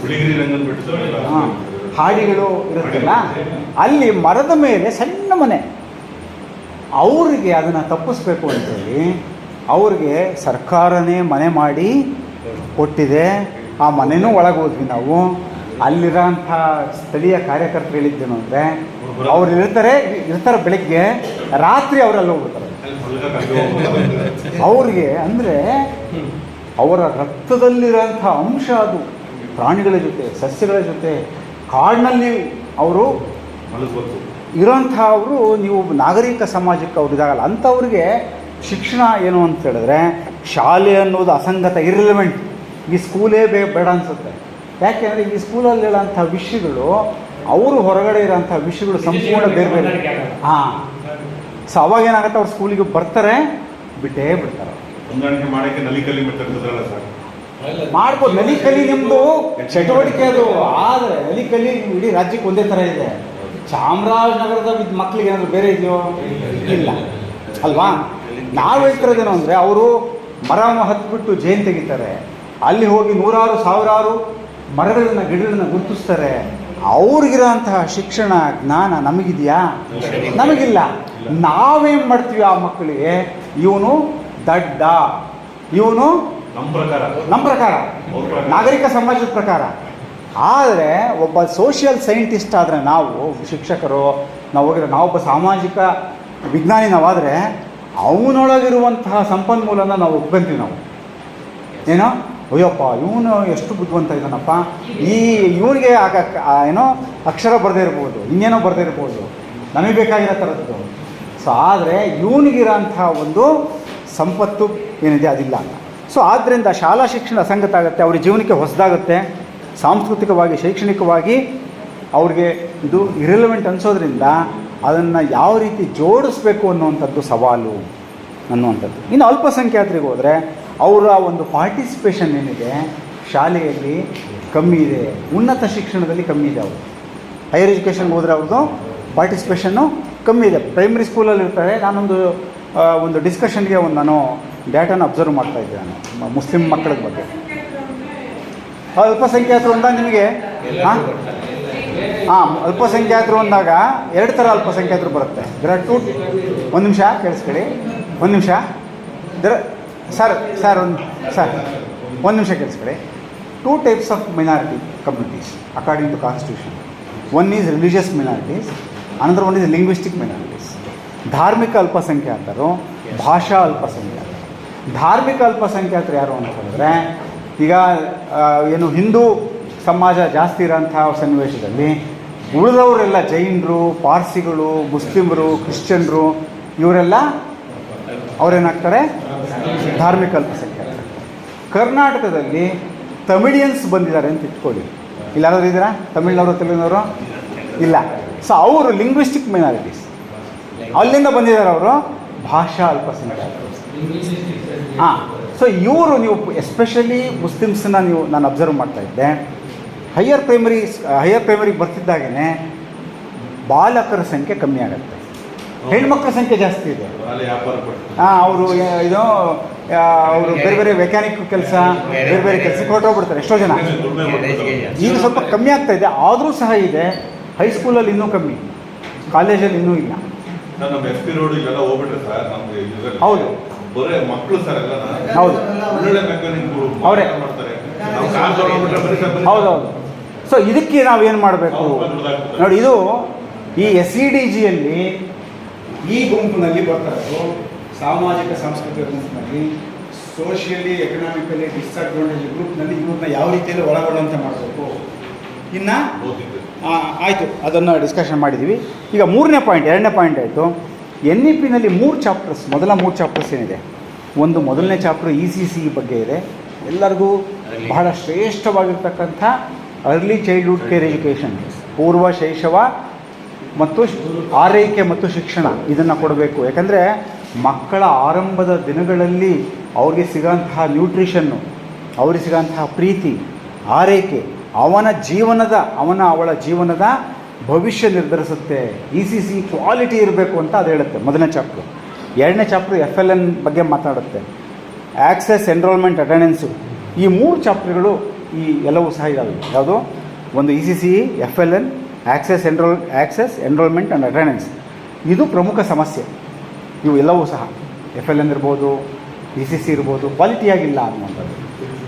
ಬಿಳಿಗಿರಿ ರಂಗನ ಬೆಟ್ಟದಲ್ಲಿ ಹಾಂ, ಹಾಡಿಗಳು ಇರುತ್ತಲ್ಲ, ಅಲ್ಲಿ ಮರದ ಮೇಲೆ ಸಣ್ಣ ಮನೆ. ಅವ್ರಿಗೆ ಅದನ್ನು ತಪ್ಪಿಸ್ಬೇಕು ಅಂತೇಳಿ ಅವ್ರಿಗೆ ಸರ್ಕಾರನೇ ಮನೆ ಮಾಡಿ ಕೊಟ್ಟಿದೆ. ಆ ಮನೆಯೂ ಒಳಗೆ ಹೋದ್ವಿ ನಾವು. ಅಲ್ಲಿರೋಂಥ ಸ್ಥಳೀಯ ಕಾರ್ಯಕರ್ತರು ಹೇಳಿದ್ದೇನು ಅಂದರೆ, ಅವ್ರು ಇರ್ತಾರೆ ಬೆಳಗ್ಗೆ, ರಾತ್ರಿ ಅವರಲ್ಲಿ ಹೋಗ್ಬಿಡ್ತಾರೆ. ಅವ್ರಿಗೆ ಅಂದರೆ ಅವರ ರಕ್ತದಲ್ಲಿರೋಂಥ ಅಂಶ ಅದು. ಪ್ರಾಣಿಗಳ ಜೊತೆ, ಸಸ್ಯಗಳ ಜೊತೆ, ಕಾಡಿನಲ್ಲಿ ಅವರು ಇರೋಂಥವರು. ನೀವು ನಾಗರಿಕ ಸಮಾಜಕ್ಕೆ ಅವ್ರು ಇದಾಗಲ್ಲ ಅಂಥವ್ರಿಗೆ ಶಿಕ್ಷಣ ಏನು ಅಂತ ಹೇಳಿದ್ರೆ, ಶಾಲೆ ಅನ್ನೋದು ಅಸಂಗತ, ಇರ್ರಿಲೆವೆಂಟ್. ಈ ಸ್ಕೂಲೇ ಬೇಡ ಅನಿಸುತ್ತೆ. ಯಾಕೆಂದರೆ ಈ ಸ್ಕೂಲಲ್ಲಿ ಹೇಳೋಂಥ ವಿಷಯಗಳು, ಅವರು ಹೊರಗಡೆ ಇರೋಂಥ ವಿಷಯಗಳು ಸಂಪೂರ್ಣ ಬೇರೆ ಬೇರೆ. ಹಾಂ, ಸೊ ಅವಾಗೇನಾಗುತ್ತೆ, ಅವ್ರು ಸ್ಕೂಲಿಗೆ ಬರ್ತಾರೆ, ಬಿಟ್ಟೇ ಬಿಡ್ತಾರೆ. ಹೊಂದಾಣಿಕೆ ಮಾಡೋಕ್ಕೆ ನಲಿಕಲಿ ಮಾಡ್ತಿರ್ತಾರಲ್ಲ ಸರ್, ಮಾಡ್ಬೋದು. ನಲಿಕಲಿ ನಿಮ್ಮದು ಚಟುವಟಿಕೆ ಅದು. ಆದರೆ ನಲಿಕಲಿ ಇಡೀ ರಾಜ್ಯಕ್ಕೆ ಒಂದೇ ಥರ ಇದೆ. ಚಾಮರಾಜನಗರದ ಮಕ್ಕಳಿಗೆ ಏನಾದರೂ ಬೇರೆ ಇದೆಯೋ? ಇಲ್ಲ ಅಲ್ವಾ? ನಾವು ಹೇಳ್ತಿರೋದೇನು ಅಂದರೆ, ಅವರು ಮರ ಹತ್ಬಿಟ್ಟು ಜೇನು ತೆಗಿತಾರೆ, ಅಲ್ಲಿ ಹೋಗಿ ನೂರಾರು ಸಾವಿರಾರು ಮರಗಳನ್ನ ಗಿಡಗಳನ್ನ ಗುರುತಿಸ್ತಾರೆ. ಅವ್ರಿಗಿರೋಂತಹ ಶಿಕ್ಷಣ ಜ್ಞಾನ ನಮಗಿದೆಯಾ? ನಮಗಿಲ್ಲ. ನಾವೇನು ಮಾಡ್ತೀವಿ ಆ ಮಕ್ಕಳಿಗೆ, ಇವನು ದಡ್ಡ, ಇವನು ನಮ್ಮ ಪ್ರಕಾರ ನಾಗರಿಕ ಸಮಾಜದ ಪ್ರಕಾರ. ಆದರೆ ಒಬ್ಬ ಸೋಷಿಯಲ್ ಸೈಂಟಿಸ್ಟ್ ಆದರೆ, ನಾವು ಶಿಕ್ಷಕರು, ನಾವೊಬ್ಬ ಸಾಮಾಜಿಕ ವಿಜ್ಞಾನಿ ನಾವಾದರೆ, ಅವನೊಳಗಿರುವಂತಹ ಸಂಪನ್ಮೂಲನ ನಾವು ಒಪ್ಕೊಂತೀವಿ. ನಾವು ಏನೋ, ಅಯ್ಯಪ್ಪ ಇವನು ಎಷ್ಟು ಬುದ್ಧಿವಂತ ಇದ್ದಾನಪ್ಪ, ಇವನಿಗೆ ಏನೋ ಅಕ್ಷರ ಬರದೇ ಇರ್ಬೋದು, ಇನ್ನೇನೋ ಬರದೇ ಇರ್ಬೋದು, ನಮಗೆ ಬೇಕಾಗಿರೋ ಥರದ್ದು. ಸೊ ಆದರೆ ಇವನಿಗಿರೋಂಥ ಒಂದು ಸಂಪತ್ತು ಏನಿದೆ ಅದಿಲ್ಲ ಅಂತ. ಸೊ ಆದ್ದರಿಂದ ಶಾಲಾ ಶಿಕ್ಷಣ ಅಸಂಗತ ಆಗುತ್ತೆ, ಅವ್ರ ಜೀವನಕ್ಕೆ ಹೊಸದಾಗುತ್ತೆ. ಸಾಂಸ್ಕೃತಿಕವಾಗಿ, ಶೈಕ್ಷಣಿಕವಾಗಿ ಅವ್ರಿಗೆ ಇದು ಇರಿಲೆವೆಂಟ್ ಅನಿಸೋದ್ರಿಂದ ಅದನ್ನು ಯಾವ ರೀತಿ ಜೋಡಿಸ್ಬೇಕು ಅನ್ನುವಂಥದ್ದು ಸವಾಲು ಅನ್ನುವಂಥದ್ದು. ಇನ್ನು ಅಲ್ಪಸಂಖ್ಯಾತರಿಗೆ ಹೋದರೆ, ಅವರ ಒಂದು ಪಾರ್ಟಿಸಿಪೇಷನ್ ಏನಿದೆ ಶಾಲೆಯಲ್ಲಿ ಕಮ್ಮಿ ಇದೆ, ಉನ್ನತ ಶಿಕ್ಷಣದಲ್ಲಿ ಕಮ್ಮಿ ಇದೆ. ಅವರು ಹೈಯರ್ ಎಜುಕೇಷನ್ಗೆ ಹೋದರೆ ಅವ್ರದ್ದು ಪಾರ್ಟಿಸಿಪೇಷನ್ನು ಕಮ್ಮಿ ಇದೆ. ಪ್ರೈಮರಿ ಸ್ಕೂಲಲ್ಲಿ ಇರ್ತಾರೆ. ಒಂದು ಡಿಸ್ಕಷನ್ಗೆ ನಾನು ಡೇಟಾನ ಅಬ್ಸರ್ವ್ ಮಾಡ್ತಾಯಿದ್ದೆ ನಾನು, ಮುಸ್ಲಿಂ ಮಕ್ಕಳ ಬಗ್ಗೆ. ಅಲ್ಪಸಂಖ್ಯಾತರು ಅಂದಾಗ ನಿಮಗೆ ಅಲ್ಪಸಂಖ್ಯಾತರು ಅಂದಾಗ ಎರಡು ಥರ ಅಲ್ಪಸಂಖ್ಯಾತರು ಬರುತ್ತೆ. ಒಂದು ನಿಮಿಷ ಕೇಳಿಸ್ಕೊಳ್ಳಿ, ಒಂದು ನಿಮಿಷ ಸರ್ ಒಂದು ನಿಮಿಷ ಕೇಳಿಸ್ಕೊಳ್ಳಿ. 2 types of minority communities according to Constitution. One is religious minorities, another one is linguistic minorities. ಧಾರ್ಮಿಕ ಅಲ್ಪಸಂಖ್ಯಾತರು, ಭಾಷಾ ಅಲ್ಪಸಂಖ್ಯಾತರು. ಧಾರ್ಮಿಕ ಅಲ್ಪಸಂಖ್ಯಾತರು ಯಾರು ಅಂತ ಹೇಳಿದ್ರೆ, ಈಗ ಏನು ಹಿಂದೂ ಸಮಾಜ ಜಾಸ್ತಿ ಇರೋಂಥ ಸನ್ನಿವೇಶದಲ್ಲಿ ಉಳಿದವರೆಲ್ಲ ಜೈನರು, ಪಾರ್ಸಿಗಳು, ಮುಸ್ಲಿಮರು, ಕ್ರಿಶ್ಚಿಯನ್ರು, ಇವರೆಲ್ಲ ಅವರೇನಾಗ್ತಾರೆ ಧಾರ್ಮಿಕ ಅಲ್ಪಸಂಖ್ಯಾತರು. ಕರ್ನಾಟಕದಲ್ಲಿ ತಮಿಳಿಯನ್ಸ್ ಬಂದಿದ್ದಾರೆ ಅಂತ ಇಟ್ಕೊಳ್ಳಿ. ಇಲ್ಲಿ ಯಾರಾದ್ರು ಇದ್ದೀರಾ ತಮಿಳ್ನವರು, ತೆಲುಗಿನವರು? ಇಲ್ಲ. ಸೊ ಅವರು ಲಿಂಗ್ವಿಸ್ಟಿಕ್ ಮೈನಾರಿಟೀಸ್, ಅಲ್ಲಿಂದ ಬಂದಿದ್ದಾರೆ. ಅವರು ಭಾಷಾ ಅಲ್ಪಸಂಖ್ಯಾತರು. ಹಾಂ, ಸೊ ಇವರು, ನೀವು ಎಸ್ಪೆಷಲಿ ಮುಸ್ಲಿಮ್ಸನ್ನ ನಾನು ಅಬ್ಸರ್ವ್ ಮಾಡ್ತಾ ಇದ್ದೆ. ಹೈಯರ್ ಪ್ರೈಮರಿಗೆ ಬರ್ತಿದ್ದಾಗೇ ಬಾಲಕರ ಸಂಖ್ಯೆ ಕಮ್ಮಿ ಆಗುತ್ತೆ, ಹೆಣ್ಮಕ್ಳ ಸಂಖ್ಯೆ ಜಾಸ್ತಿ ಇದೆ. ಅವರು ಅವರು ಬೇರೆ ಬೇರೆ ಮೆಕ್ಯಾನಿಕ್ ಕೆಲಸ, ಬೇರೆ ಬೇರೆ ಕೆಲಸಕ್ಕೆ ಹೊರಟೋಗ್ಬಿಡ್ತಾರೆ ಎಷ್ಟೋ ಜನ. ಈಗ ಸ್ವಲ್ಪ ಕಮ್ಮಿ ಆಗ್ತಾ ಇದೆ, ಆದರೂ ಸಹ ಇದೆ. ಹೈಸ್ಕೂಲಲ್ಲಿ ಇನ್ನೂ ಕಮ್ಮಿ, ಕಾಲೇಜಲ್ಲಿ ಇನ್ನೂ ಇಲ್ಲ. ಹೌದು ಹೌದು ಅವರೇ, ಹೌದೌದು. ಸೊ ಇದಕ್ಕೆ ನಾವೇನು ಮಾಡಬೇಕು ನೋಡಿ, ಇದು ಈ SEDGಯಲ್ಲಿ ಈ ಗುಂಪಿನಲ್ಲಿ ಬರ್ತಾರೆ, ಸಾಮಾಜಿಕ ಸಾಂಸ್ಕೃತಿಕ ಗುಂಪಿನಲ್ಲಿ, ಸೋಷಿಯಲಿ ಎಕನಾಮಿಕಲಿ ಡಿಸ್ಅಡ್ವಾಂಟೇಜ್ ಗ್ರೂಪ್ನಲ್ಲಿ ಇವ್ರನ್ನ ಯಾವ ರೀತಿಯಲ್ಲಿ ಒಳಗೊಳ್ಳುವಂತೆ ಮಾಡಬೇಕು. ಇನ್ನು ಆಯಿತು, ಅದನ್ನು ಡಿಸ್ಕಷನ್ ಮಾಡಿದ್ದೀವಿ. ಈಗ ಎರಡನೇ ಪಾಯಿಂಟ್ ಆಯಿತು. NEPನಲ್ಲಿ 3 ಚಾಪ್ಟರ್ಸ್, ಮೊದಲ 3 ಚಾಪ್ಟರ್ಸ್ ಏನಿದೆ, ಮೊದಲನೇ ಚಾಪ್ಟರ್ ECC ಬಗ್ಗೆ ಇದೆ. ಎಲ್ಲರಿಗೂ ಬಹಳ ಶ್ರೇಷ್ಠವಾಗಿರ್ತಕ್ಕಂಥ ಅರ್ಲಿ ಚೈಲ್ಡ್ಹುಡ್ ಕೇರ್ ಎಜುಕೇಷನ್, ಪೂರ್ವ ಶೈಶವ ಮತ್ತು ಆರೈಕೆ ಮತ್ತು ಶಿಕ್ಷಣ ಇದನ್ನು ಕೊಡಬೇಕು. ಯಾಕಂದರೆ ಮಕ್ಕಳ ಆರಂಭದ ದಿನಗಳಲ್ಲಿ ಅವ್ರಿಗೆ ಸಿಗೋಂತಹ ನ್ಯೂಟ್ರಿಷನ್ನು, ಅವ್ರಿಗೆ ಸಿಗೋಂತಹ ಪ್ರೀತಿ, ಆರೈಕೆ ಅವಳ ಜೀವನದ ಭವಿಷ್ಯ ನಿರ್ಧರಿಸುತ್ತೆ. ECC ಕ್ವಾಲಿಟಿ ಇರಬೇಕು ಅಂತ ಅದು ಹೇಳುತ್ತೆ ಮೊದಲನೇ ಚಾಪ್ಟ್ರು. ಎರಡನೇ ಚಾಪ್ಟ್ರು FLN ಬಗ್ಗೆ ಮಾತಾಡುತ್ತೆ. ಆಕ್ಸೆಸ್, ಎನ್ರೋಲ್ಮೆಂಟ್, ಅಟೆಂಡೆನ್ಸು, ಈ 3 ಚಾಪ್ಟರ್ಗಳು ಈ ಎಲ್ಲವೂ ಸಹ ಇದ್ದಾವೆ. ಯಾವುದು? ಒಂದು ECC, FLN, access, enrollment and attendance. ಇದು ಪ್ರಮುಖ ಸಮಸ್ಯೆ. ಇವು ಎಲ್ಲವೂ ಸಹ FLN ಇರ್ಬೋದು, ECC ಇರ್ಬೋದು, ಕ್ವಾಲಿಟಿಯಾಗಿಲ್ಲ ಅನ್ನುವಂಥದ್ದು.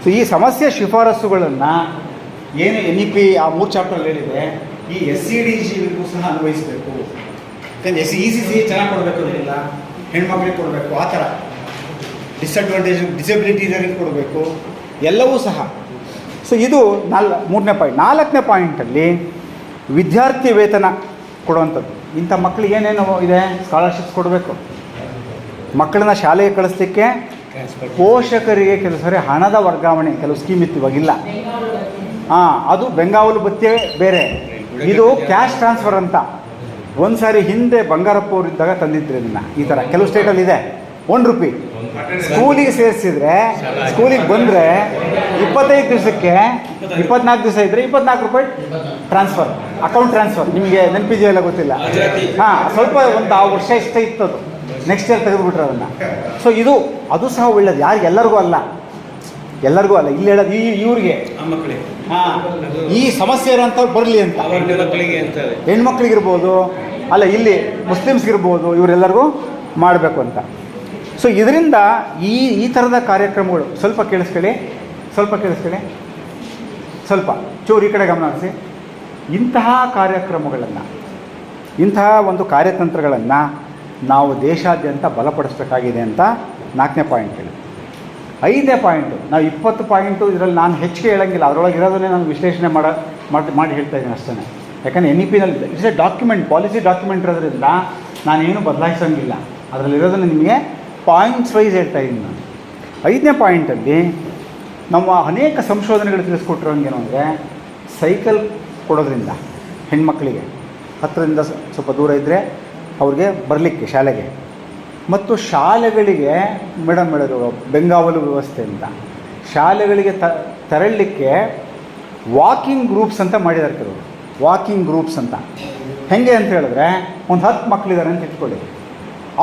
ಸೊ ಈ ಸಮಸ್ಯೆ ಶಿಫಾರಸುಗಳನ್ನು ಏನು NEP ಆ 3 ಚಾಪ್ಟರ್ಲ್ಲಿ ಹೇಳಿದೆ, ಈ SCDGಗೂ ಸಹ ಅನ್ವಯಿಸಬೇಕು. ಯಾಕಂದರೆ ECC ಚೆನ್ನಾಗಿ ಕೊಡಬೇಕು, ಇಲ್ಲ ಹೆಣ್ಮಕ್ಳಿಗೆ ಕೊಡಬೇಕು, ಆ ಥರ ಡಿಸಬಿಲಿಟಿ ಇದರಿಗೆ ಕೊಡಬೇಕು, ಎಲ್ಲವೂ ಸಹ. ಸೊ ಇದು 3ನೇ ಪಾಯಿಂಟ್. 4ನೇ ಪಾಯಿಂಟಲ್ಲಿ ವಿದ್ಯಾರ್ಥಿ ವೇತನ ಕೊಡುವಂಥದ್ದು. ಇಂಥ ಮಕ್ಕಳಿಗೆ ಏನೇನು ಇದೆ, ಸ್ಕಾಲರ್ಶಿಪ್ಸ್ ಕೊಡಬೇಕು. ಮಕ್ಕಳನ್ನ ಶಾಲೆಗೆ ಕಳಿಸ್ಲಿಕ್ಕೆ ಪೋಷಕರಿಗೆ ಕೆಲವು ಸರಿ ಹಣದ ವರ್ಗಾವಣೆ, ಕೆಲವು ಸ್ಕೀಮ್ ಇತ್ತು, ಇವಾಗಿಲ್ಲ. ಅದು ಬೆಂಗಾವಲು ಭತ್ಯೆ ಬೇರೆ, ಇದು ಕ್ಯಾಶ್ ಟ್ರಾನ್ಸ್ಫರ್ ಅಂತ. ಒಂದು ಸಾರಿ ಹಿಂದೆ ಬಂಗಾರಪ್ಪ ಅವರು ಇದ್ದಾಗ ತಂದಿದ್ರು ಇದನ್ನು. ಈ ಥರ ಕೆಲವು ಸ್ಟೇಟಲ್ಲಿ ಇದೆ. ₹1 ಸ್ಕೂಲಿಗೆ ಸೇರಿಸಿದ್ರೆ, ಸ್ಕೂಲಿಗೆ ಬಂದರೆ 25 ದಿವಸಕ್ಕೆ 24 ದಿವಸ ಇದ್ದರೆ ₹24 ಟ್ರಾನ್ಸ್ಫರ್, ಅಕೌಂಟ್ ಟ್ರಾನ್ಸ್ಫರ್. ನಿಮಗೆ ನೆನಪಿದೆಯಲ್ಲ ಗೊತ್ತಿಲ್ಲ. ಸ್ವಲ್ಪ ಒಂದು ಆ ವರ್ಷ ಇಷ್ಟ ಇತ್ತದು, ನೆಕ್ಸ್ಟ್ ಇಯರ್ ತೆಗೆದುಬಿಟ್ರೆ ಅದನ್ನು. ಸೊ ಅದು ಸಹ ಒಳ್ಳೆಯದು. ಯಾರಿಗೆ? ಎಲ್ಲರಿಗೂ ಅಲ್ಲ. ಇಲ್ಲಿ ಹೇಳೋದು ಇವ್ರಿಗೆ, ಈ ಸಮಸ್ಯೆ ಇರೋಂಥವ್ರು ಬರಲಿ ಅಂತ. ಹೆಣ್ಮಕ್ಳಿಗಿರ್ಬೋದು, ಅಲ್ಲ ಇಲ್ಲಿ ಮುಸ್ಲಿಮ್ಸ್ಗಿರ್ಬೋದು, ಇವರೆಲ್ಲರಿಗೂ ಮಾಡಬೇಕು ಅಂತ. ಸೊ ಇದರಿಂದ ಈ ಥರದ ಕಾರ್ಯಕ್ರಮಗಳು ಸ್ವಲ್ಪ ಕೇಳಿಸ್ಕೊಳ್ಳಿ, ಸ್ವಲ್ಪ ಚೂರು ಈ ಕಡೆ ಗಮನ ಹರಿಸಿ. ಇಂತಹ ಕಾರ್ಯಕ್ರಮಗಳನ್ನು, ಇಂತಹ ಒಂದು ಕಾರ್ಯತಂತ್ರಗಳನ್ನು ನಾವು ದೇಶಾದ್ಯಂತ ಬಲಪಡಿಸಬೇಕಾಗಿದೆ ಅಂತ 4ನೇ ಪಾಯಿಂಟ್ ಹೇಳಿ. 5ನೇ ಪಾಯಿಂಟು, ನಾವು 20 ಪಾಯಿಂಟು ಇದರಲ್ಲಿ ನಾನು ಹೆಚ್ಚಿಗೆ ಹೇಳೋಂಗಿಲ್ಲ, ಅದರೊಳಗೆ ಇರೋದನ್ನೇ ನಾನು ವಿಶ್ಲೇಷಣೆ ಮಾಡಿ ಹೇಳ್ತಾ ಇದ್ದೀನಿ ಅಷ್ಟೇ. ಯಾಕಂದರೆ NEPನಲ್ಲಿ it's a document, policy document ಇರೋದ್ರಿಂದ ನಾನೇನು ಬದಲಾಯಿಸೋಂಗಿಲ್ಲ. ಅದರಲ್ಲಿರೋದನ್ನು ನಿಮಗೆ ಪಾಯಿಂಟ್ಸ್ ವೈಸ್ ಹೇಳ್ತಾ ಇದ್ದೀನಿ ನಾನು. 5ನೇ ಪಾಯಿಂಟಲ್ಲಿ ನಮ್ಮ ಅನೇಕ ಸಂಶೋಧನೆಗಳು ತಿಳಿಸ್ಕೊಟ್ಟಿರೋಂಗೇನು ಅಂದರೆ, ಸೈಕಲ್ ಕೊಡೋದ್ರಿಂದ ಹೆಣ್ಮಕ್ಳಿಗೆ ಹತ್ತಿರದಿಂದ ಸ್ವಲ್ಪ ದೂರ ಇದ್ದರೆ ಅವ್ರಿಗೆ ಬರಲಿಕ್ಕೆ ಶಾಲೆಗೆ, ಮತ್ತು ಶಾಲೆಗಳಿಗೆ ಮೇಡಮ್ ಹೇಳಿದ್ರು ಬೆಂಗಾವಲು ವ್ಯವಸ್ಥೆ ಅಂತ, ಶಾಲೆಗಳಿಗೆ ತೆರಳಲಿಕ್ಕೆ ವಾಕಿಂಗ್ ಗ್ರೂಪ್ಸ್ ಅಂತ ಮಾಡಿದ್ದಾರೆ ಕೆಲವರು. ವಾಕಿಂಗ್ ಗ್ರೂಪ್ಸ್ ಅಂತ ಹೇಗೆ ಅಂತ ಹೇಳಿದ್ರೆ, ಒಂದು 10 ಮಕ್ಕಳಿದ್ದಾರೆ ಅಂತ ಇಟ್ಕೊಳ್ಳಿ.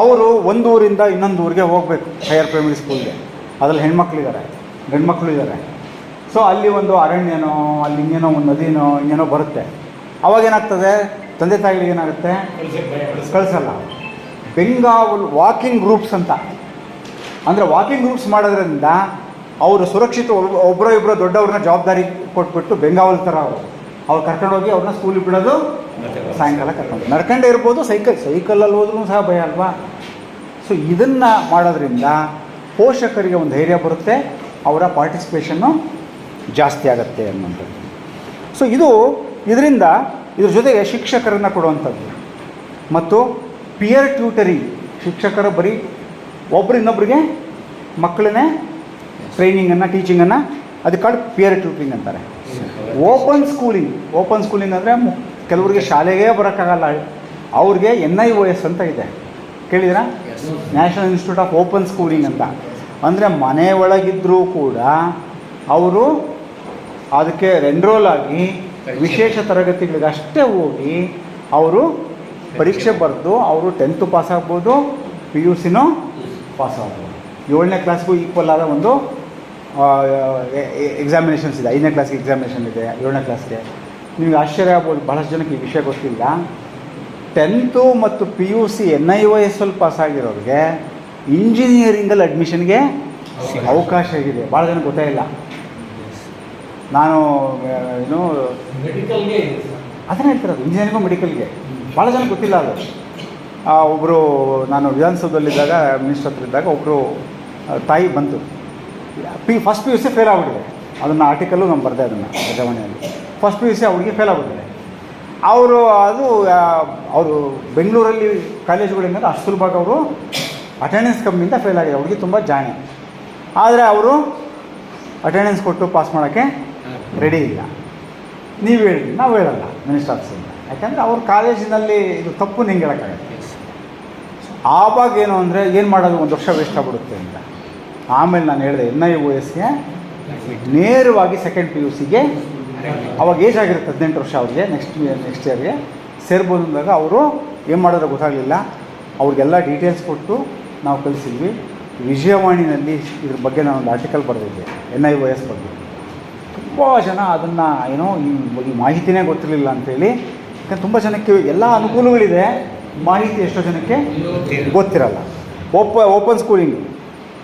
ಅವರು ಒಂದು ಊರಿಂದ ಇನ್ನೊಂದು ಊರಿಗೆ ಹೋಗಬೇಕು, ಹೈಯರ್ ಪ್ರೈಮರಿ ಸ್ಕೂಲ್ಗೆ. ಅದರಲ್ಲಿ ಹೆಣ್ಮಕ್ಳಿದ್ದಾರೆ, ಗಂಡ್ಮಕ್ಳು ಇದ್ದಾರೆ. ಸೊ ಅಲ್ಲಿ ಒಂದು ಅರಣ್ಯನೋ, ಅಲ್ಲಿ ಇನ್ನೇನೋ ಒಂದು ನದಿನೋ ಇನ್ನೇನೋ ಬರುತ್ತೆ. ಅವಾಗೇನಾಗ್ತದೆ, ತಂದೆ ತಾಯಿಗಳಿಗೆ ಏನಾಗುತ್ತೆ, ಕಳಿಸಲ್ಲ. ಬೆಂಗಾವಲು ವಾಕಿಂಗ್ ಗ್ರೂಪ್ಸ್ ಅಂತ, ಅಂದರೆ ವಾಕಿಂಗ್ ಗ್ರೂಪ್ಸ್ ಮಾಡೋದ್ರಿಂದ ಅವರು ಸುರಕ್ಷಿತ, ಒಬ್ಬರೋ ಇಬ್ಬರೋ ದೊಡ್ಡವ್ರನ್ನ ಜವಾಬ್ದಾರಿ ಕೊಟ್ಬಿಟ್ಟು ಬೆಂಗಾವಲು ಥರ ಅವ್ರು ಕರ್ಕೊಂಡೋಗಿ ಅವ್ರನ್ನ ಸ್ಕೂಲಿಗೆ ಬಿಡೋದು, ಸಾಯಂಕಾಲ ಕರ್ಕೊಂಡು ನಡ್ಕೊಂಡೇ ಇರ್ಬೋದು, ಸೈಕಲಲ್ಲಿ ಹೋದ್ರೂ ಸಹ ಭಯ ಅಲ್ವಾ. ಸೊ ಇದನ್ನು ಮಾಡೋದ್ರಿಂದ ಪೋಷಕರಿಗೆ ಒಂದು ಧೈರ್ಯ ಬರುತ್ತೆ, ಅವರ ಪಾರ್ಟಿಸಿಪೇಷನ್ನು ಜಾಸ್ತಿ ಆಗುತ್ತೆ ಅನ್ನುವಂಥದ್ದು. ಸೊ ಇದ್ರ ಜೊತೆಗೆ ಶಿಕ್ಷಕರನ್ನು ಕೊಡುವಂಥದ್ದು ಮತ್ತು ಪಿಯರ್ ಟ್ಯೂಟರಿಂಗ್. ಶಿಕ್ಷಕರು ಬರೀ ಒಬ್ಬರಿನ್ನೊಬ್ಬರಿಗೆ ಮಕ್ಕಳನ್ನೇ ಟ್ರೈನಿಂಗನ್ನು, ಟೀಚಿಂಗನ್ನು, ಅದಕ್ಕೆ ಪಿಯರ್ ಟ್ಯೂಟರಿಂಗ್ ಅಂತಾರೆ. ಓಪನ್ ಸ್ಕೂಲಿಂಗ್ ಅಂದರೆ ಕೆಲವರಿಗೆ ಶಾಲೆಗೇ ಬರೋಕ್ಕಾಗಲ್ಲ, ಅವ್ರಿಗೆ NIOS ಅಂತ ಇದೆ, ಕೇಳಿದಿರಾ? National Institute of Open Schooling ಅಂತ. ಅಂದರೆ ಮನೆ ಒಳಗಿದ್ದರೂ ಕೂಡ ಅವರು ಅದಕ್ಕೆ ಎನ್ರೋಲ್ ಆಗಿ ವಿಶೇಷ ತರಗತಿಗಳಿಗೆ ಅಷ್ಟೇ ಹೋಗಿ ಅವರು ಪರೀಕ್ಷೆ ಬರೆದು ಅವರು 10th ಪಾಸ್ ಆಗ್ಬೋದು, PUCನೂ ಪಾಸ್ ಆಗ್ಬೋದು. 7ನೇ ಕ್ಲಾಸ್ಗೂ ಈಕ್ವಲ್ ಆದ ಒಂದು ಎಕ್ಸಾಮಿನೇಷನ್ಸ್ ಇದೆ. 5ನೇ ಕ್ಲಾಸ್ಗೆ ಎಕ್ಸಾಮಿನೇಷನ್ ಇದೆ, 7ನೇ ಕ್ಲಾಸ್ಗೆ. ನಿಮಗೆ ಆಶ್ಚರ್ಯ ಆಗ್ಬೋದು, ಭಾಳಷ್ಟು ಜನಕ್ಕೆ ಈ ವಿಷಯ ಗೊತ್ತಿಲ್ಲ. 10th ಮತ್ತು PUC NIOS ಪಾಸ್ ಆಗಿರೋರಿಗೆ ಇಂಜಿನಿಯರಿಂಗಲ್ಲಿ ಅಡ್ಮಿಷನ್ಗೆ ಅವಕಾಶ ಇದೆ. ಭಾಳ ಜನ ಗೊತ್ತೇ ಇಲ್ಲ. ನಾನು ಮೆಡಿಕಲ್ಗೆ ಅದನ್ನೇ ಹೇಳ್ತಿರೋದು, ಇಂಜಿನಿಯರಿಂಗು ಮೆಡಿಕಲ್ಗೆ ಭಾಳ ಜನ ಗೊತ್ತಿಲ್ಲ ಅದು. ಒಬ್ಬರು, ನಾನು ವಿಧಾನಸೌಧದಲ್ಲಿದ್ದಾಗ ಮಿನಿಸ್ಟರ್ ಹತ್ರ ಇದ್ದಾಗ ಒಬ್ಬರು ತಾಯಿ ಬಂತು, ಫಸ್ಟ್ PUC ಫೇಲ್ ಆಗ್ಬಿಟ್ಟಿದೆ. ಅದನ್ನು ಆರ್ಟಿಕಲ್ಲು ನಾನು ಬರೆದೆ, ಅದನ್ನು ಪ್ರಜಾವಾಣಿಯಲ್ಲಿ. ಫಸ್ಟ್ PUC ಅವ್ರಿಗೆ ಫೇಲ್ ಆಗ್ಬಿಟ್ಟಿದೆ. ಅವರು ಬೆಂಗಳೂರಲ್ಲಿ ಕಾಲೇಜುಗಳಿಂದ ಅಷ್ಟು ಸುಲಭವಾಗಿ ಅವರು ಅಟೆಂಡೆನ್ಸ್ ಕಮ್ಮಿಯಿಂದ ಫೇಲ್ ಆಗಿದೆ. ಅವ್ರಿಗೆ ತುಂಬ ಜಾಣೆ, ಆದರೆ ಅವರು ಅಟೆಂಡೆನ್ಸ್ ಕೊಟ್ಟು ಪಾಸ್ ಮಾಡೋಕ್ಕೆ ರೆಡಿ ಇಲ್ಲ. ನೀವು ಹೇಳಿ, ನಾವು ಹೇಳಲ್ಲ ಮಿನಿಸ್ಟರ್ ಆಫೀಸಿಂದ, ಯಾಕಂದರೆ ಅವ್ರ ಕಾಲೇಜಿನಲ್ಲಿ ಇದು ತಪ್ಪು ನಿಂಗೆ ಹೇಳೋಕ್ಕಾಗತ್ತೆ. ಆವಾಗ ಏನು ಅಂದರೆ ಏನು ಮಾಡೋದು, 1 ವರ್ಷ ವೇಸ್ಟ್ ಆಗ್ಬಿಡುತ್ತೆ ಅಂತ. ಆಮೇಲೆ ನಾನು ಹೇಳಿದೆ NIOSಗೆ ನೇರವಾಗಿ ಸೆಕೆಂಡ್ PUCಗೆ, ಅವಾಗ ಏಜ್ ಆಗಿರುತ್ತೆ 18 ವರ್ಷ ಅವ್ರಿಗೆ, ನೆಕ್ಸ್ಟ್ ಇಯರ್ಗೆ ಸೇರ್ಬೋದು ಅಂದಾಗ ಅವರು ಏನು ಮಾಡೋದು ಗೊತ್ತಾಗಲಿಲ್ಲ. ಅವ್ರಿಗೆಲ್ಲ ಡೀಟೇಲ್ಸ್ ಕೊಟ್ಟು ನಾವು ಕಳಿಸಿದ್ವಿ. ವಿಜಯವಾಣಿನಲ್ಲಿ ಇದ್ರ ಬಗ್ಗೆ ನಾನೊಂದು ಆರ್ಟಿಕಲ್ ಬರೆದಿದ್ದೆ NIOS ಬಗ್ಗೆ. ತುಂಬ ಜನ ಅದನ್ನು ಏನೋ ಈ ಮಾಹಿತಿನೇ ಗೊತ್ತಿರಲಿಲ್ಲ ಅಂಥೇಳಿ. ಯಾಕಂದ್ರೆ ತುಂಬ ಜನಕ್ಕೆ ಎಲ್ಲ ಅನುಕೂಲಗಳಿದೆ, ಮಾಹಿತಿ ಎಷ್ಟೋ ಜನಕ್ಕೆ ಗೊತ್ತಿರಲ್ಲ. ಓಪನ್ ಸ್ಕೂಲಿಂಗ್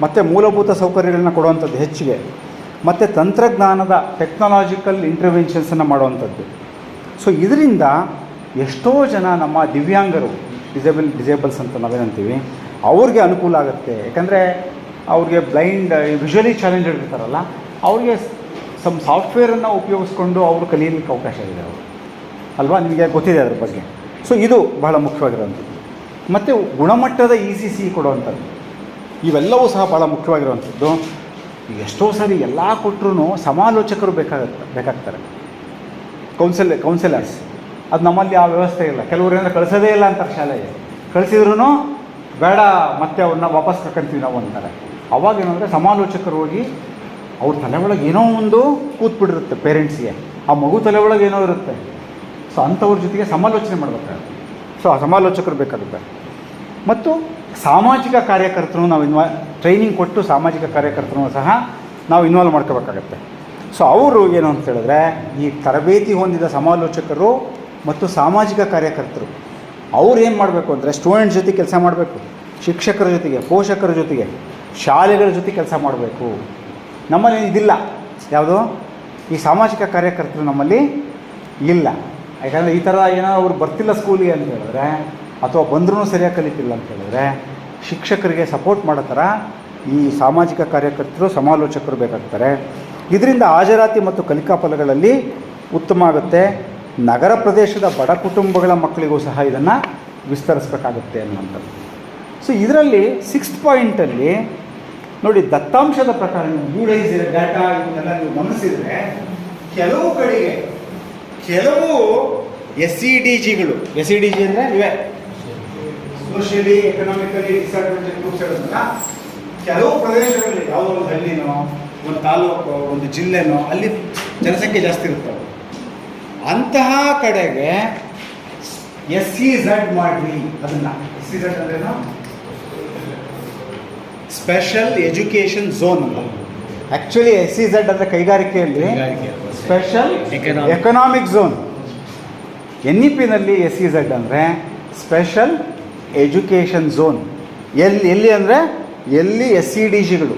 ಮತ್ತು ಮೂಲಭೂತ ಸೌಕರ್ಯಗಳನ್ನ ಕೊಡುವಂಥದ್ದು ಹೆಚ್ಚಿಗೆ, ಮತ್ತು ತಂತ್ರಜ್ಞಾನದ ಟೆಕ್ನಾಲಜಿಕಲ್ ಇಂಟರ್ವೆನ್ಷನ್ಸನ್ನು ಮಾಡುವಂಥದ್ದು. ಸೊ ಇದರಿಂದ ಎಷ್ಟೋ ಜನ ನಮ್ಮ ದಿವ್ಯಾಂಗರು, ಡಿಸೇಬಲ್ಸ್ ಅಂತ ನಾವೇನಂತೀವಿ, ಅವ್ರಿಗೆ ಅನುಕೂಲ ಆಗುತ್ತೆ. ಯಾಕಂದರೆ ಅವ್ರಿಗೆ ಬ್ಲೈಂಡ್, ವಿಜುವಲಿ ಚಾಲೆಂಜೆಡ್ ಇರ್ತಾರಲ್ಲ, ಅವ್ರಿಗೆ ಸಾಫ್ಟ್ವೇರನ್ನು ಉಪಯೋಗಿಸ್ಕೊಂಡು ಅವರು ಕಲಿಯಲಿಕ್ಕೆ ಅವಕಾಶ ಇದೆ ಅವರು, ಅಲ್ವಾ? ನಿಮಗೆ ಗೊತ್ತಿದೆ ಅದ್ರ ಬಗ್ಗೆ. ಸೊ ಇದು ಬಹಳ ಮುಖ್ಯವಾಗಿರುವಂಥದ್ದು. ಮತ್ತು ಗುಣಮಟ್ಟದ ECC ಕೊಡುವಂಥದ್ದು, ಇವೆಲ್ಲವೂ ಸಹ ಭಾಳ ಮುಖ್ಯವಾಗಿರುವಂಥದ್ದು. ಎಷ್ಟೋ ಸರಿ ಎಲ್ಲ ಕೊಟ್ಟರು ಸಮಾಲೋಚಕರು ಬೇಕಾಗ್ತಾರೆ, ಕೌನ್ಸಿಲರ್ಸ್. ಅದು ನಮ್ಮಲ್ಲಿ ಆ ವ್ಯವಸ್ಥೆ ಇಲ್ಲ. ಕೆಲವರು ಏನಂದ್ರೆ ಕಳಿಸೋದೇ ಇಲ್ಲ ಅಂತಾರೆ ಶಾಲೆಗೆ, ಕಳಿಸಿದ್ರೂ ಬೇಡ ಮತ್ತೆ ಅವ್ರನ್ನ ವಾಪಸ್ ಕರ್ಕೊಂತೀವಿ ನಾವು ಅಂತಾರೆ. ಅವಾಗೇನಂದರೆ ಸಮಾಲೋಚಕರು ಹೋಗಿ ಅವ್ರ ತಲೆ ಒಳಗೆ ಏನೋ ಒಂದು ಕೂತ್ಬಿಟ್ಟಿರುತ್ತೆ ಪೇರೆಂಟ್ಸ್ಗೆ, ಆ ಮಗು ತಲೆ ಒಳಗೆ ಏನೋ ಇರುತ್ತೆ. ಸೊ ಅಂಥವ್ರ ಜೊತೆಗೆ ಸಮಾಲೋಚನೆ ಮಾಡಬೇಕಾಗುತ್ತೆ. ಸೊ ಆ ಸಮಾಲೋಚಕರು ಬೇಕಾಗುತ್ತೆ. ಮತ್ತು ಸಾಮಾಜಿಕ ಕಾರ್ಯಕರ್ತರು ನಾವು ಟ್ರೈನಿಂಗ್ ಕೊಟ್ಟು ಸಾಮಾಜಿಕ ಕಾರ್ಯಕರ್ತರು ಸಹ ನಾವು ಇನ್ವಾಲ್ವ್ ಮಾಡ್ಕೋಬೇಕಾಗತ್ತೆ. ಸೊ ಅವರು ಏನು ಅಂತ ಹೇಳಿದ್ರೆ, ಈ ತರಬೇತಿ ಹೊಂದಿದ ಸಮಾಲೋಚಕರು ಮತ್ತು ಸಾಮಾಜಿಕ ಕಾರ್ಯಕರ್ತರು ಅವ್ರು ಏನು ಮಾಡಬೇಕು ಅಂದರೆ, ಸ್ಟೂಡೆಂಟ್ಸ್ ಜೊತೆ ಕೆಲಸ ಮಾಡಬೇಕು, ಶಿಕ್ಷಕರ ಜೊತೆಗೆ, ಪೋಷಕರ ಜೊತೆಗೆ, ಶಾಲೆಗಳ ಜೊತೆ ಕೆಲಸ ಮಾಡಬೇಕು. ನಮ್ಮಲ್ಲಿ ಇದಿಲ್ಲ. ಯಾವುದು ಈ ಸಾಮಾಜಿಕ ಕಾರ್ಯಕರ್ತರು ನಮ್ಮಲ್ಲಿ ಇಲ್ಲ. ಯಾಕಂದರೆ ಈ ಥರ ಏನೋ ಅವ್ರು ಬರ್ತಿಲ್ಲ ಸ್ಕೂಲಿಗೆ ಅಂತ ಹೇಳಿದ್ರೆ, ಅಥವಾ ಬಂದ್ರೂ ಸರಿಯಾಗಿ ಕಲಿತಿಲ್ಲ ಅಂತ ಹೇಳಿದ್ರೆ, ಶಿಕ್ಷಕರಿಗೆ ಸಪೋರ್ಟ್ ಮಾಡೋ ಥರ ಈ ಸಾಮಾಜಿಕ ಕಾರ್ಯಕರ್ತರು, ಸಮಾಲೋಚಕರು ಬೇಕಾಗ್ತಾರೆ. ಇದರಿಂದ ಹಾಜರಾತಿ ಮತ್ತು ಕಲಿಕಾ ಫಲಗಳಲ್ಲಿ ಉತ್ತಮ ಆಗುತ್ತೆ. ನಗರ ಪ್ರದೇಶದ ಬಡ ಕುಟುಂಬಗಳ ಮಕ್ಕಳಿಗೂ ಸಹ ಇದನ್ನು ವಿಸ್ತರಿಸಬೇಕಾಗುತ್ತೆ ಅನ್ನುವಂಥದ್ದು. ಸೊ ಇದರಲ್ಲಿ 6th ಪಾಯಿಂಟಲ್ಲಿ ನೋಡಿ, ದತ್ತಾಂಶದ ಪ್ರಕಾರ ಯೂಡೈಸ್ ಡಾಟಾ ಇವನ್ನೆಲ್ಲ ನೀವು ಗಮನಿಸಿದರೆ, ಕೆಲವು ಕಡೆಗೆ ಕೆಲವು SEDGಗಳು, SEDG ಅಂದರೆ ಇವೆ ಸೋಷಿಯಲಿ ಎಕನಾಮಿಕಲಿ ಡಿಸ್ಅಡ್ವಾಂಟೇಜ್ ಗ್ರೂಪ್ಸ್ ಹೇಳೋದನ್ನ, ಕೆಲವು ಪ್ರದೇಶಗಳಲ್ಲಿ ಯಾವುದೋ ಒಂದು ಹಳ್ಳಿನೋ, ಒಂದು ತಾಲೂಕು, ಒಂದು ಜಿಲ್ಲೆನೋ ಅಲ್ಲಿ ಜನಸಂಖ್ಯೆ ಜಾಸ್ತಿ ಇರ್ತವೆ. ಅಂತಹ ಕಡೆಗೆ SEZ ಮಾಡಿ ಅದನ್ನು. SEZ ಅಂದ್ರೇನು? ಸ್ಪೆಷಲ್ ಎಜುಕೇಷನ್ ಝೋನ್ ಅಂತ. ಆ್ಯಕ್ಚುಲಿ SEZ ಅಂದರೆ ಕೈಗಾರಿಕೆಯಲ್ಲಿ ಸ್ಪೆಷಲ್ ಎಕನಾಮಿಕ್ ಝೋನ್. NEPನಲ್ಲಿ SEZ ಅಂದರೆ ಸ್ಪೆಷಲ್ ಎಜುಕೇಷನ್ ಝೋನ್. ಎಲ್ಲಿ ಅಂದರೆ ಎಲ್ಲಿ SEDGಗಳು,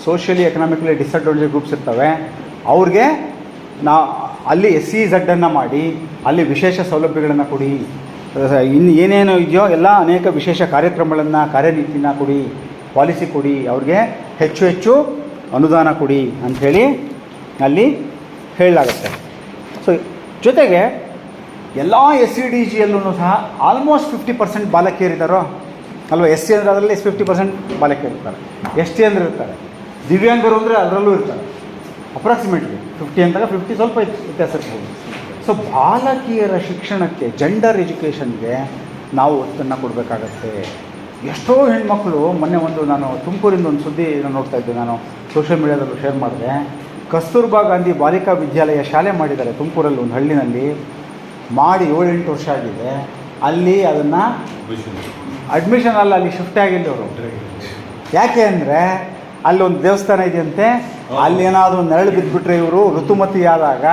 ಸೋಷಿಯಲಿ ಎಕನಾಮಿಕಲಿ ಡಿಸ್ಅಡ್ವಾಂಟೇಜ್ ಗ್ರೂಪ್ಸ್ ಇರ್ತವೆ, ಅವ್ರಿಗೆ ಅಲ್ಲಿ SEZನ್ನು ಮಾಡಿ ಅಲ್ಲಿ ವಿಶೇಷ ಸೌಲಭ್ಯಗಳನ್ನು ಕೊಡಿ. ಇನ್ನು ಏನೇನು ಇದೆಯೋ ಎಲ್ಲ ಅನೇಕ ವಿಶೇಷ ಕಾರ್ಯಕ್ರಮಗಳನ್ನು, ಕಾರ್ಯನೀತಿನ ಕೊಡಿ, ಪಾಲಿಸಿ ಕೊಡಿ, ಅವ್ರಿಗೆ ಹೆಚ್ಚು ಹೆಚ್ಚು ಅನುದಾನ ಕೊಡಿ ಅಂಥೇಳಿ ಅಲ್ಲಿ ಹೇಳಲಾಗುತ್ತೆ. ಸೊ ಜೊತೆಗೆ ಎಲ್ಲ SEDGಯಲ್ಲೂ ಸಹ ಆಲ್ಮೋಸ್ಟ್ 50% ಬಾಲಕಿಯರಿದ್ದಾರೋ ಅಲ್ವಾ? SC ಅಂದರೆ ಅದರಲ್ಲಿ 50% ಬಾಲಕಿಯರಿರ್ತಾರೆ, ST ಅಂದರೆ ಇರ್ತಾರೆ, ದಿವ್ಯಾಂಗರು ಅಂದರೆ ಅದರಲ್ಲೂ ಇರ್ತಾರೆ. ಅಪ್ರಾಕ್ಸಿಮೇಟ್ಲಿ 50 ಅಂದಾಗ 50 ಸ್ವಲ್ಪ ವ್ಯತ್ಯಾಸ ಇರ್ಬೋದು. ಸೊ ಬಾಲಕಿಯರ ಶಿಕ್ಷಣಕ್ಕೆ, ಜೆಂಡರ್ ಎಜುಕೇಷನ್ಗೆ ನಾವು ಒತ್ತನ್ನು ಕೊಡಬೇಕಾಗತ್ತೆ. ಎಷ್ಟೋ ಹೆಣ್ಮಕ್ಳು, ಮೊನ್ನೆ ನಾನು ತುಮಕೂರಿಂದ ಒಂದು ಸುದ್ದಿ ನೋಡ್ತಾ ಇದ್ದೆ, ನಾನು ಸೋಷಿಯಲ್ ಮೀಡಿಯಾದಲ್ಲೂ ಶೇರ್ ಮಾಡಿದೆ. ಕಸ್ತೂರ್ಬಾ ಗಾಂಧಿ ಬಾಲಿಕಾ ವಿದ್ಯಾಲಯ ಶಾಲೆ ಮಾಡಿದ್ದಾರೆ ತುಮಕೂರಲ್ಲಿ, ಒಂದು ಹಳ್ಳಿನಲ್ಲಿ ಮಾಡಿ 7-8 ವರ್ಷ ಆಗಿದೆ. ಅಲ್ಲಿ ಅದನ್ನು ಅಡ್ಮಿಷನ್ ಅಲ್ಲ, ಅಲ್ಲಿ ಶಿಫ್ಟ್ ಆಗಿಲ್ಲ ಅವರು. ಯಾಕೆ ಅಂದರೆ ಅಲ್ಲಿ ಒಂದು ದೇವಸ್ಥಾನ ಇದೆಯಂತೆ, ಅಲ್ಲಿ ಏನಾದರೂ ನೆರಳು ಬಿದ್ದುಬಿಟ್ರೆ ಇವರು ಋತುಮತಿ ಆದಾಗ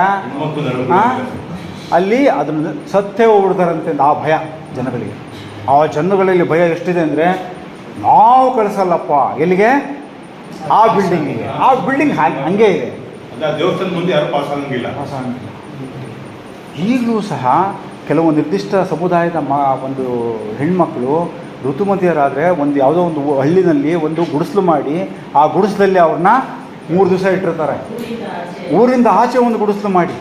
ಅಲ್ಲಿ ಅದನ್ನು ಸತ್ತೇ ಹೋಗ್ಬಿಡ್ತಾರಂತೆ. ಆ ಭಯ ಜನಗಳಿಗೆ. ಆ ಜನಗಳಲ್ಲಿ ಭಯ ಎಷ್ಟಿದೆ ಅಂದರೆ, ನಾವು ಕಳಿಸಲ್ಲಪ್ಪ ಎಲ್ಲಿಗೆ, ಆ ಬಿಲ್ಡಿಂಗಿಗೆ. ಆ ಬಿಲ್ಡಿಂಗ್ ಹಂಗೆ ಇದೆ, ದೇವಸ್ಥಾನ ಮುಂದೆ ಯಾರು ಪಾಸ್ ಆಗಂಗಿಲ್ಲ. ಈಗಲೂ ಸಹ ಕೆಲವು ನಿರ್ದಿಷ್ಟ ಸಮುದಾಯದ ಒಂದು ಹೆಣ್ಮಕ್ಳು ಋತುಮತಿಯರಾದರೆ ಒಂದು ಯಾವುದೋ ಒಂದು ಹಳ್ಳಿನಲ್ಲಿ ಒಂದು ಗುಡಿಸಲು ಮಾಡಿ, ಆ ಗುಡಿಸಲಲ್ಲಿ ಅವ್ರನ್ನ 3 ದಿವಸ ಇಟ್ಟಿರ್ತಾರೆ. ಊರಿಂದ ಆಚೆ ಒಂದು ಗುಡಿಸಲು ಮಾಡಿ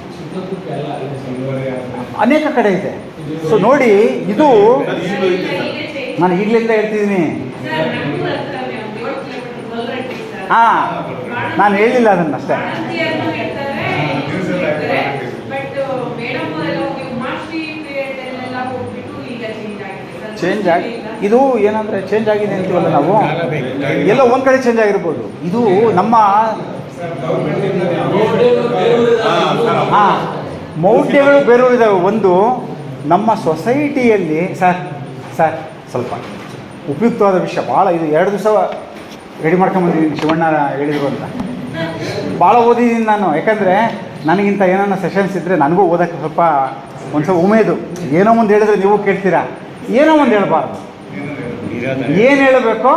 ಅನೇಕ ಕಡೆ ಇದೆ. ಸೊ ನೋಡಿ, ಇದು ನಾನು ಈಗಲಿಂದ ಹೇಳ್ತಿದ್ದೀನಿ. ಹಾಂ, ನಾನು ಹೇಳಿಲ್ಲ ಅದನ್ನು ಅಷ್ಟೇ. ಚೇಂಜ್ ಆಗಿ ಇದು ಏನಂದರೆ ಚೇಂಜ್ ಆಗಿದೆ ಅಂತೀವಲ್ಲ ನಾವು, ಎಲ್ಲೋ ಒಂದು ಕಡೆ ಚೇಂಜ್ ಆಗಿರ್ಬೋದು. ಇದು ನಮ್ಮ ಮೌಢ್ಯಗಳು ಬೇರೆ ಇದ್ದಾವೆ. ಒಂದು ನಮ್ಮ ಸೊಸೈಟಿಯಲ್ಲಿ ಸರ್ ಸ್ವಲ್ಪ ಉಪಯುಕ್ತವಾದ ವಿಷಯ ಭಾಳ, ಇದು 2 ದಿವಸ ರೆಡಿ ಮಾಡ್ಕೊಂಬಂದಿದ್ದೀನಿ ಶಿವಣ್ಣ ಹೇಳಿದರು ಅಂತ. ಭಾಳ ಓದಿದ್ದೀನಿ ನಾನು, ಯಾಕಂದರೆ ನನಗಿಂತ ಏನನ್ನ ಸೆಷನ್ಸ್ ಇದ್ದರೆ ನನಗೂ ಓದೋಕ್ಕೆ ಸ್ವಲ್ಪ ಉಮೇದು. ಏನೋ ಒಂದು ಹೇಳಿದ್ರೆ ನೀವು ಕೇಳ್ತೀರಾ, ಏನೋ ಒಂದು ಹೇಳಬಾರ್ದು. ಏನು ಹೇಳಬೇಕೋ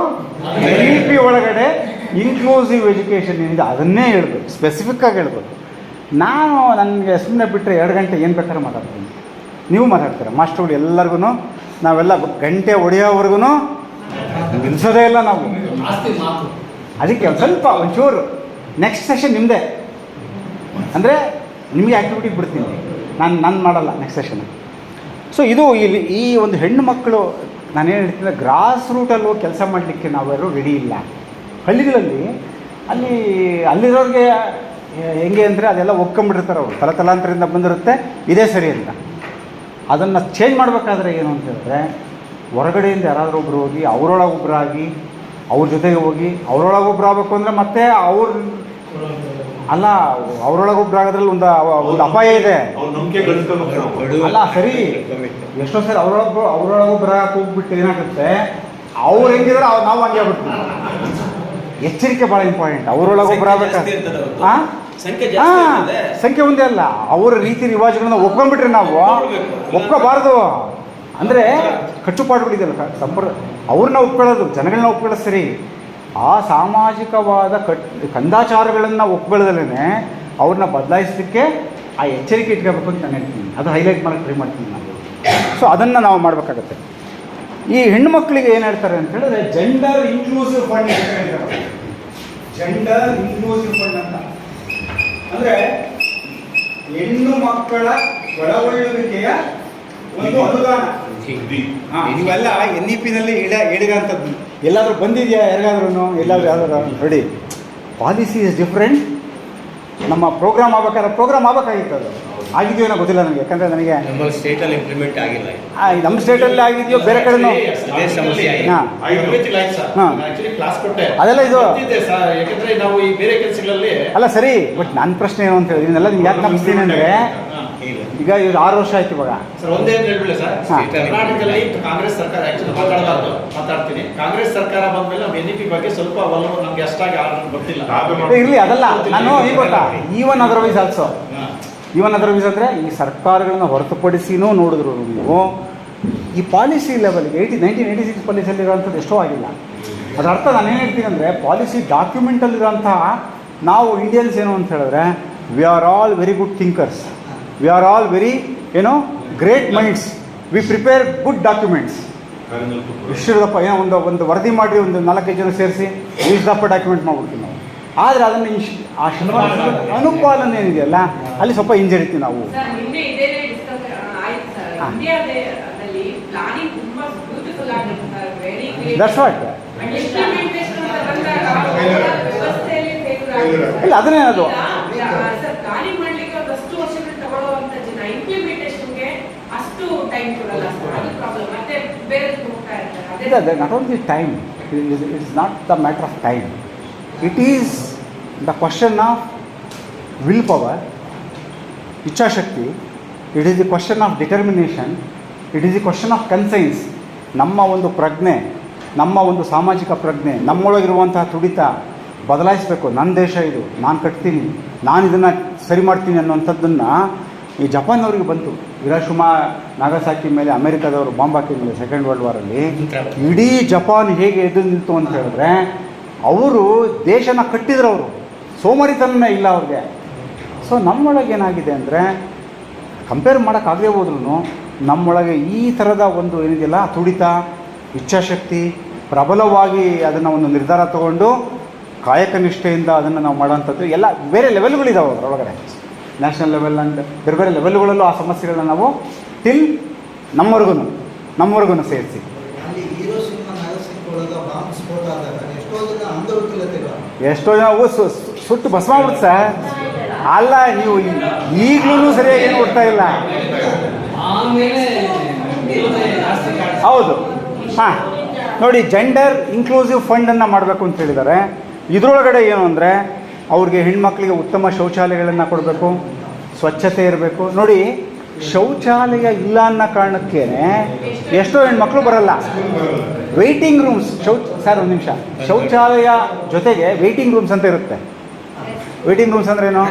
NEP ಒಳಗಡೆ ಇನ್ಕ್ಲೂಸಿವ್ ಎಜುಕೇಷನ್ ಏನಿದೆ ಅದನ್ನೇ ಹೇಳ್ಬೇಕು, ಸ್ಪೆಸಿಫಿಕ್ಕಾಗಿ ಹೇಳ್ಬೇಕು. ನಾನು ನನಗೆ ಸುಮ್ಮನೆ ಬಿಟ್ಟರೆ 2 ಗಂಟೆ ಏನು ಬೇಕಾದ್ರೆ ಮಾತಾಡ್ತೀನಿ, ನೀವು ಮಾತಾಡ್ತೀರ. ಮಾಸ್ಟರ್ಗಳು ಎಲ್ಲರಿಗೂ ನಾವೆಲ್ಲ ಗಂಟೆ ಹೊಡೆಯೋವರೆಗೂ ನಿಲ್ಲಿಸೋದೇ ಇಲ್ಲ ನಾವು. ಅದಕ್ಕೆ ಸ್ವಲ್ಪ ಒಂಚೂರು ನೆಕ್ಸ್ಟ್ ಸೆಷನ್ ನಿಮ್ಮದೇ ಅಂದರೆ ನಿಮಗೆ ಆ್ಯಕ್ಟಿವಿಟಿಗೆ ಬಿಡ್ತೀನಿ, ನಾನು ಮಾಡಲ್ಲ ನೆಕ್ಸ್ಟ್ ಸೆಷನ್. ಸೊ ಇದು ಇಲ್ಲಿ ಈ ಒಂದು ಹೆಣ್ಣು ಮಕ್ಕಳು ನಾನೇನು ಹೇಳ್ತೀನಿ, ಗ್ರಾಸ್ ರೂಟಲ್ಲಿ ಹೋಗಿ ಕೆಲಸ ಮಾಡಲಿಕ್ಕೆ ನಾವ್ಯಾರು ರೆಡಿ ಇಲ್ಲ. ಹಳ್ಳಿಗಳಲ್ಲಿ ಅಲ್ಲಿರೋರಿಗೆ ಹೆಂಗೆ ಅಂದರೆ ಅದೆಲ್ಲ ಒಪ್ಕೊಂಬಿಟ್ಟಿರ್ತಾರೆ ಅವರು, ತಲಾಂತರದಿಂದ ಬಂದಿರುತ್ತೆ, ಇದೇ ಸರಿ ಅಂತ. ಅದನ್ನು ಚೇಂಜ್ ಮಾಡಬೇಕಾದ್ರೆ ಏನು ಅಂತ ಹೇಳಿದ್ರೆ, ಹೊರಗಡೆಯಿಂದ ಯಾರಾದರೂ ಒಬ್ಬರು ಹೋಗಿ ಅವರೊಳಗೊಬ್ಬರಾಗಿ ಅವ್ರ ಜೊತೆಗೆ ಹೋಗಿ ಅವರೊಳಗೊಬ್ಬರು ಆಗಬೇಕು ಅಂದರೆ ಮತ್ತೆ ಅವರೊಳಗೊಬ್ಬರಾಗೋದ್ರಲ್ಲಿ ಒಂದು ಅಪಾಯ ಇದೆ. ಅಲ್ಲ ಸರಿ, ಎಷ್ಟೋ ಸರಿ ಅವರೊಳಗೊಬ್ಬರಾಗಕ್ಕೆ ಹೋಗ್ಬಿಟ್ಟು ಏನಾಗುತ್ತೆ, ಅವ್ರು ಹೆಂಗಿದ್ರೆ ನಾವು ಹಂಗೆ ಆಗ್ಬಿಡ್ತೀವಿ. ಎಚ್ಚರಿಕೆ ಭಾಳ ಇಂಪಾರ್ಟೆಂಟ್. ಅವರೊಳಗೊಬ್ಬರು ಆಗ್ಬೇಕಾದ್ರೆ ಸಂಖ್ಯೆ ಒಂದೇ ಅಲ್ಲ, ಅವರ ರೀತಿ ರಿವಾಜುಗಳನ್ನ ಒಪ್ಕೊಂಡ್ಬಿಟ್ರೆ ನಾವು ಒಪ್ಕೋಬಾರ್ದು. ಅಂದರೆ ಕಟ್ಟುಪಾಡುಗಳಿದೆಯಲ್ಲ ಅವ್ರನ್ನ ಒಪ್ಕೊಳ್ಳೋದು, ಜನಗಳನ್ನ ಒಪ್ಕೊಳ್ಳೋದು ಸರಿ. ಆ ಸಾಮಾಜಿಕವಾದ ಕಂದಾಚಾರಗಳನ್ನು ಒಪ್ಕೊಳ್ಳೋದಲ್ಲೇ ಅವ್ರನ್ನ ಬದಲಾಯಿಸಲಿಕ್ಕೆ ಆ ಎಚ್ಚರಿಕೆ ಇಟ್ಕೋಬೇಕು ಅಂತ ನಾನು ಹೇಳ್ತೀನಿ. ಅದು ಹೈಲೈಟ್ ಮಾಡೋಕ್ಕೆ ಟ್ರೈ ಮಾಡ್ತೀನಿ ನಾನು. ಸೊ ಅದನ್ನು ನಾವು ಮಾಡಬೇಕಾಗತ್ತೆ. ಈ ಹೆಣ್ಣುಮಕ್ಕಳಿಗೆ ಏನು ಹೇಳ್ತಾರೆ ಅಂತ ಹೇಳಿದ್ರೆ ಜೆಂಡರ್ ಇನ್ಕ್ಲೂಸಿವ್ ಫಂಡ್ ಅಂತ ಹೇಳ್ತಾರೆ. ಜೆಂಡರ್ ಇನ್ಕ್ಲೂಸಿವ್ ಫಂಡ್ ಅಂತ ಅಂದರೆ ಹೆಣ್ಣು ಮಕ್ಕಳ ಒಳಗೊಳ್ಳುವಿಕೆಯ ಒಂದು ಅನುದಾನ. ಇವೆಲ್ಲ NEP-ನಲ್ಲಿ ಹೇಳಿದಂಥದ್ದು ಎಲ್ಲಾದರೂ ಬಂದಿದೆಯಾ ಯಾರಿಗಾದ್ರೂ? ಎಲ್ಲಾದರೂ ರೆಡಿ ಪಾಲಿಸಿ ಇಸ್ ಡಿಫ್ರೆಂಟ್. ನಮ್ಮ ಪ್ರೋಗ್ರಾಮ್ ಆಗಬೇಕಾಗಿತ್ತು, ಅದು ಆಗಿದೆಯೋ ಏನೋ ಗೊತ್ತಿಲ್ಲ ನನಗೆ, ಯಾಕಂದರೆ ನನಗೆ ನಮ್ಮ ಸ್ಟೇಟಲ್ಲಿ ಇಂಪ್ಲಿಮೆಂಟ್ ಆಗಿಲ್ಲ. ನಮ್ಮ ಸ್ಟೇಟಲ್ಲಿ ಆಗಿದೆಯೋ ಬೇರೆ ಕಡೆನೂ ಅದೆಲ್ಲ ಇದು ಯಾಕಂದ್ರೆ ನಾವು ಈ ಬೇರೆ ಕೆಲಸಗಳಲ್ಲಿ ಅಲ್ಲ ಸರಿ. ಬಟ್ ನನ್ನ ಪ್ರಶ್ನೆ ಏನು ಅಂತ ಹೇಳಿ ಇದನ್ನೆಲ್ಲ ನಿಮ್ಗೆ ಯಾಕೆ ನಂಬಿಸ್ತೀನಿ ಅಂದರೆ, ಈಗ 6 ವರ್ಷ ಆಯ್ತು ಇವಾಗ. ಸರ್ ಒಂದೇ ಹೇಳ್ಬಿಡಿ ಸರ್, ಕರ್ನಾಟಕದಲ್ಲಿ ಕಾಂಗ್ರೆಸ್ ಸರ್ಕಾರ ಮಾತಾಡ್ತೀನಿ. ಕಾಂಗ್ರೆಸ್ ಸರ್ಕಾರ ಬಂದ್ಮೇಲೆ ನಾವು NEP ಬಗ್ಗೆ ಸ್ವಲ್ಪ ಒಲವು ನಮ್ಗೆ ಅಷ್ಟಾಗಿ ಗೊತ್ತಿಲ್ಲ. ಇರಲಿ, ಅದಲ್ಲ ನಾನು ಈಗ ಗೊತ್ತಾ, ಈವನ್ ಅದರ್ವೈಸ್ ಆಲ್ಸೋ ಅಂದರೆ ಈ ಸರ್ಕಾರಗಳನ್ನ ಹೊರತುಪಡಿಸಿನೂ ನೋಡಿದ್ರು ನೀವು ಈ ಪಾಲಿಸಿ ಲೆವೆಲ್ಗೆ 1986 ಪಾಲಿಸಿಯಲ್ಲಿರೋಂಥದ್ದು ಎಷ್ಟೋ ಆಗಿಲ್ಲ. ಅದರ ಅರ್ಥ ನಾನು ಏನು ಹೇಳ್ತೀನಿ ಅಂದರೆ, ಪಾಲಿಸಿ ಡಾಕ್ಯುಮೆಂಟಲ್ಲಿರೋಂತಹ ನಾವು ಇಂಡಿಯನ್ಸ್ ಏನು ಅಂತ ಹೇಳಿದ್ರೆ, we are all very good thinkers, we are all very great minds, we prepare good documents. ಇಷ್ಟಿರದಪ್ಪ ಏನೋ ಒಂದು ವರದಿ ಮಾಡಿ ಒಂದು 4-5 ಜನ ಸೇರಿಸಿ ಇಷ್ಟಪ್ಪ ಡಾಕ್ಯುಮೆಂಟ್ ಮಾಡ್ಬಿಡ್ತೀವಿ ನಾವು. ಆದರೆ ಅದನ್ನು ಆ ಅನುಪಾಲನೆ ಏನಿದೆಯಲ್ಲ ಅಲ್ಲಿ ಸ್ವಲ್ಪ ಹಿಂಜರಿತೀವಿ ನಾವು. That's what. ಇಲ್ಲ ಅದನ್ನೇ ಅದು not only time, it is not the matter of time, it is the question of willpower, ichhashakti, it is the question of determination, it is the question of conscience. ನಮ್ಮ ಒಂದು ಪ್ರಜ್ಞೆ, ನಮ್ಮ ಒಂದು ಸಾಮಾಜಿಕ ಪ್ರಜ್ಞೆ, ನಮ್ಮೊಳಗಿರುವಂತಹ ತುಡಿತ ಬದಲಾಯಿಸಬೇಕು. ನನ್ನ ದೇಶ ಇದು, ನಾನು ಕಟ್ತೀನಿ, ನಾನು ಇದನ್ನು ಸರಿ ಮಾಡ್ತೀನಿ ಅನ್ನೋಂಥದ್ದನ್ನು ಈ ಜಪಾನ್ನವ್ರಿಗೆ ಬಂತು. ಹಿರೋಶಿಮಾ ನಾಗಸಾಕಿ ಮೇಲೆ ಅಮೆರಿಕದವರು ಬಾಂಬ್ ಹಾಕಿದ ಮೇಲೆ ಸೆಕೆಂಡ್ ವರ್ಲ್ಡ್ ವಾರಲ್ಲಿ ಇಡೀ ಜಪಾನ್ ಹೇಗೆ ಎದ್ದು ನಿಂತು ಅಂತ ಹೇಳಿದ್ರೆ, ಅವರು ದೇಶನ ಕಟ್ಟಿದ್ರು, ಅವರು ಸೋಮಾರಿತನ ಇಲ್ಲ ಅವ್ರಿಗೆ. ಸೊ ನಮ್ಮೊಳಗೆ ಏನಾಗಿದೆ ಅಂದರೆ, ಕಂಪೇರ್ ಮಾಡೋಕ್ಕಾಗದೇ ಹೋದ್ರೂ ನಮ್ಮೊಳಗೆ ಈ ಥರದ ಒಂದು ಏನಿದೆಯಲ್ಲ ತುಡಿತ, ಇಚ್ಛಾಶಕ್ತಿ ಪ್ರಬಲವಾಗಿ ಅದನ್ನು ಒಂದು ನಿರ್ಧಾರ ತಗೊಂಡು ಕಾಯಕ ನಿಷ್ಠೆಯಿಂದ ಅದನ್ನು ನಾವು ಮಾಡೋಂಥದ್ದು ಎಲ್ಲ ಬೇರೆ ಲೆವೆಲ್ಗಳಿದ್ದಾವೆ ಅದರೊಳಗಡೆ. ನ್ಯಾಷನಲ್ ಲೆವೆಲ್ ಆ್ಯಂಡ್ ಬೇರೆ ಬೇರೆ ಲೆವೆಲ್ಗಳಲ್ಲೂ ಆ ಸಮಸ್ಯೆಗಳನ್ನ ನಾವು ಟಿಲ್ ನಮ್ಮವರೆಗೂ ಸೇರಿಸಿ. ಎಷ್ಟೋ ಜನ ಸುಟ್ಟು ಭಸ್ಮ ಆಗ್ಬಿಡುತ್ತೆ ಸರ್. ಅಲ್ಲ, ನೀವು ಈಗಲೂ ಸರಿಯಾಗಿ ಏನು ಕೊಡ್ತಾ ಇಲ್ಲ. ಹೌದು. ಹಾಂ ನೋಡಿ, ಜೆಂಡರ್ ಇನ್ಕ್ಲೂಸಿವ್ ಫಂಡನ್ನು ಮಾಡಬೇಕು ಅಂತ ಹೇಳಿದ್ದಾರೆ. ಇದರೊಳಗಡೆ ಏನು ಅಂದರೆ ಅವ್ರಿಗೆ ಹೆಣ್ಮಕ್ಳಿಗೆ ಉತ್ತಮ ಶೌಚಾಲಯಗಳನ್ನು ಕೊಡಬೇಕು, ಸ್ವಚ್ಛತೆ ಇರಬೇಕು. ನೋಡಿ, ಶೌಚಾಲಯ ಇಲ್ಲ ಅನ್ನೋ ಕಾರಣಕ್ಕೇ ಎಷ್ಟೋ ಹೆಣ್ಮಕ್ಳು ಬರಲ್ಲ. ವೆಯ್ಟಿಂಗ್ ರೂಮ್ಸ್ ಸರ್ ಒಂದು ನಿಮಿಷ, ಶೌಚಾಲಯ ಜೊತೆಗೆ ವೆಯ್ಟಿಂಗ್ ರೂಮ್ಸ್ ಅಂತ ಇರುತ್ತೆ. ವೆಯ್ಟಿಂಗ್ ರೂಮ್ಸ್ ಅಂದ್ರೆ ಏನು?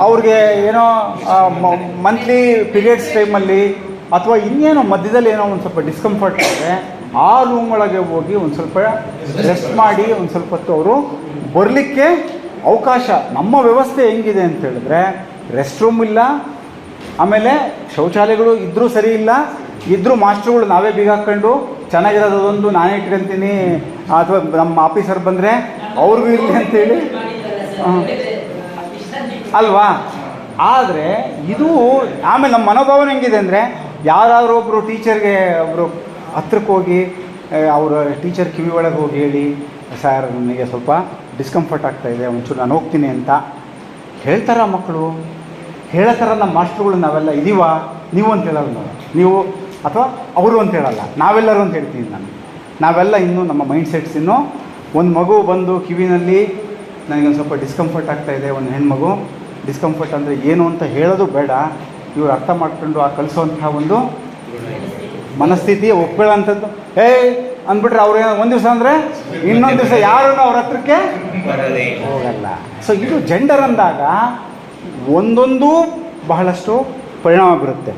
ಅವ್ರಿಗೆ ಏನೋ ಮಂತ್ಲಿ ಪೀರಿಯಡ್ಸ್ ಟೈಮಲ್ಲಿ ಅಥವಾ ಇನ್ನೇನೋ ಮಧ್ಯದಲ್ಲಿ ಏನೋ ಒಂದು ಸ್ವಲ್ಪ ಡಿಸ್ಕಂಫರ್ಟ್ ಆದರೆ ಆ ರೂಮ್ ಒಳಗೆ ಹೋಗಿ ಒಂದು ಸ್ವಲ್ಪ ರೆಸ್ಟ್ ಮಾಡಿ ಒಂದು ಸ್ವಲ್ಪ ಹೊತ್ತು ಅವರು ಬರಲಿಕ್ಕೆ ಅವಕಾಶ. ನಮ್ಮ ವ್ಯವಸ್ಥೆ ಹೆಂಗಿದೆ ಅಂತ ಹೇಳಿದ್ರೆ ರೆಸ್ಟ್ ರೂಮ್ ಇಲ್ಲ, ಆಮೇಲೆ ಶೌಚಾಲಯಗಳು ಇದ್ದರೂ ಸರಿ ಇಲ್ಲ, ಇದ್ದರೂ ಮಾಸ್ಟ್ರುಗಳು ನಾವೇ ಬೀಗ ಹಾಕ್ಕೊಂಡು ಚೆನ್ನಾಗಿರೋದೊಂದು ನಾನೇ ಇಟ್ಕೊತೀನಿ ಅಥವಾ ನಮ್ಮ ಆಫೀಸರ್ ಬಂದರೆ ಅವ್ರಿಗೂ ಇರಲಿ ಅಂತೇಳಿ ಅಲ್ವಾ. ಆದರೆ ಇದು ಆಮೇಲೆ ನಮ್ಮ ಮನೋಭಾವನೆ ಹೆಂಗಿದೆ ಅಂದರೆ ಯಾರಾದರೂ ಒಬ್ಬರು ಟೀಚರ್ಗೆ ಒಬ್ಬರು ಹತ್ರಕ್ಕೆ ಹೋಗಿ ಅವರ ಟೀಚರ್ ಕಿವಿ ಒಳಗೆ ಹೋಗಿ ಹೇಳಿ, ಸರ್ ನನಗೆ ಸ್ವಲ್ಪ ಡಿಸ್ಕಂಫರ್ಟ್ ಆಗ್ತಾಯಿದೆ, ಒಂಚೂರು ನಾನು ಹೋಗ್ತೀನಿ ಅಂತ ಹೇಳ್ತಾರ ಮಕ್ಕಳು? ಹೇಳ್ತಾರ ನಮ್ಮ ಮಾಸ್ಟ್ರುಗಳು? ನಾವೆಲ್ಲ ಇದೀವ, ನೀವು ಅಂತ ಹೇಳಲ್ಲ ನಾವು, ನೀವು ಅಥವಾ ಅವರು ಅಂತ ಹೇಳಲ್ಲ, ನಾವೆಲ್ಲರೂ ಅಂತ ಹೇಳ್ತೀನಿ ನಾನು. ನಾವೆಲ್ಲ ಇನ್ನೂ ನಮ್ಮ ಮೈಂಡ್ ಸೆಟ್ಸ್ ಇನ್ನೂ ಒಂದು ಮಗು ಬಂದು ಕಿವಿನಲ್ಲಿ ನನಗೊಂದು ಸ್ವಲ್ಪ ಡಿಸ್ಕಂಫರ್ಟ್ ಆಗ್ತಾಯಿದೆ, ಒಂದು ಹೆಣ್ಮಗು ಡಿಸ್ಕಂಫರ್ಟ್ ಅಂದರೆ ಏನು ಅಂತ ಹೇಳೋದು ಬೇಡ, ಇವ್ರು ಅರ್ಥ ಮಾಡ್ಕೊಂಡು ಆ ಕಲಿಸೋವಂತಹ ಒಂದು ಮನಸ್ಥಿತಿ ಒಪ್ಕೊಳ್ಳೋಂಥದ್ದು. ಅಂದ್ಬಿಟ್ರೆ ಅವ್ರು ಒಂದು ದಿವಸ ಅಂದರೆ ಇನ್ನೊಂದು ದಿವಸ ಯಾರೂ ಅವ್ರ ಹತ್ರಕ್ಕೆ ಹೋಗಲ್ಲ. ಸೊ ಇದು ಜೆಂಡರ್ ಅಂದಾಗ ಒಂದೊಂದು ಬಹಳಷ್ಟು ಪರಿಣಾಮ ಬೀರುತ್ತೆ.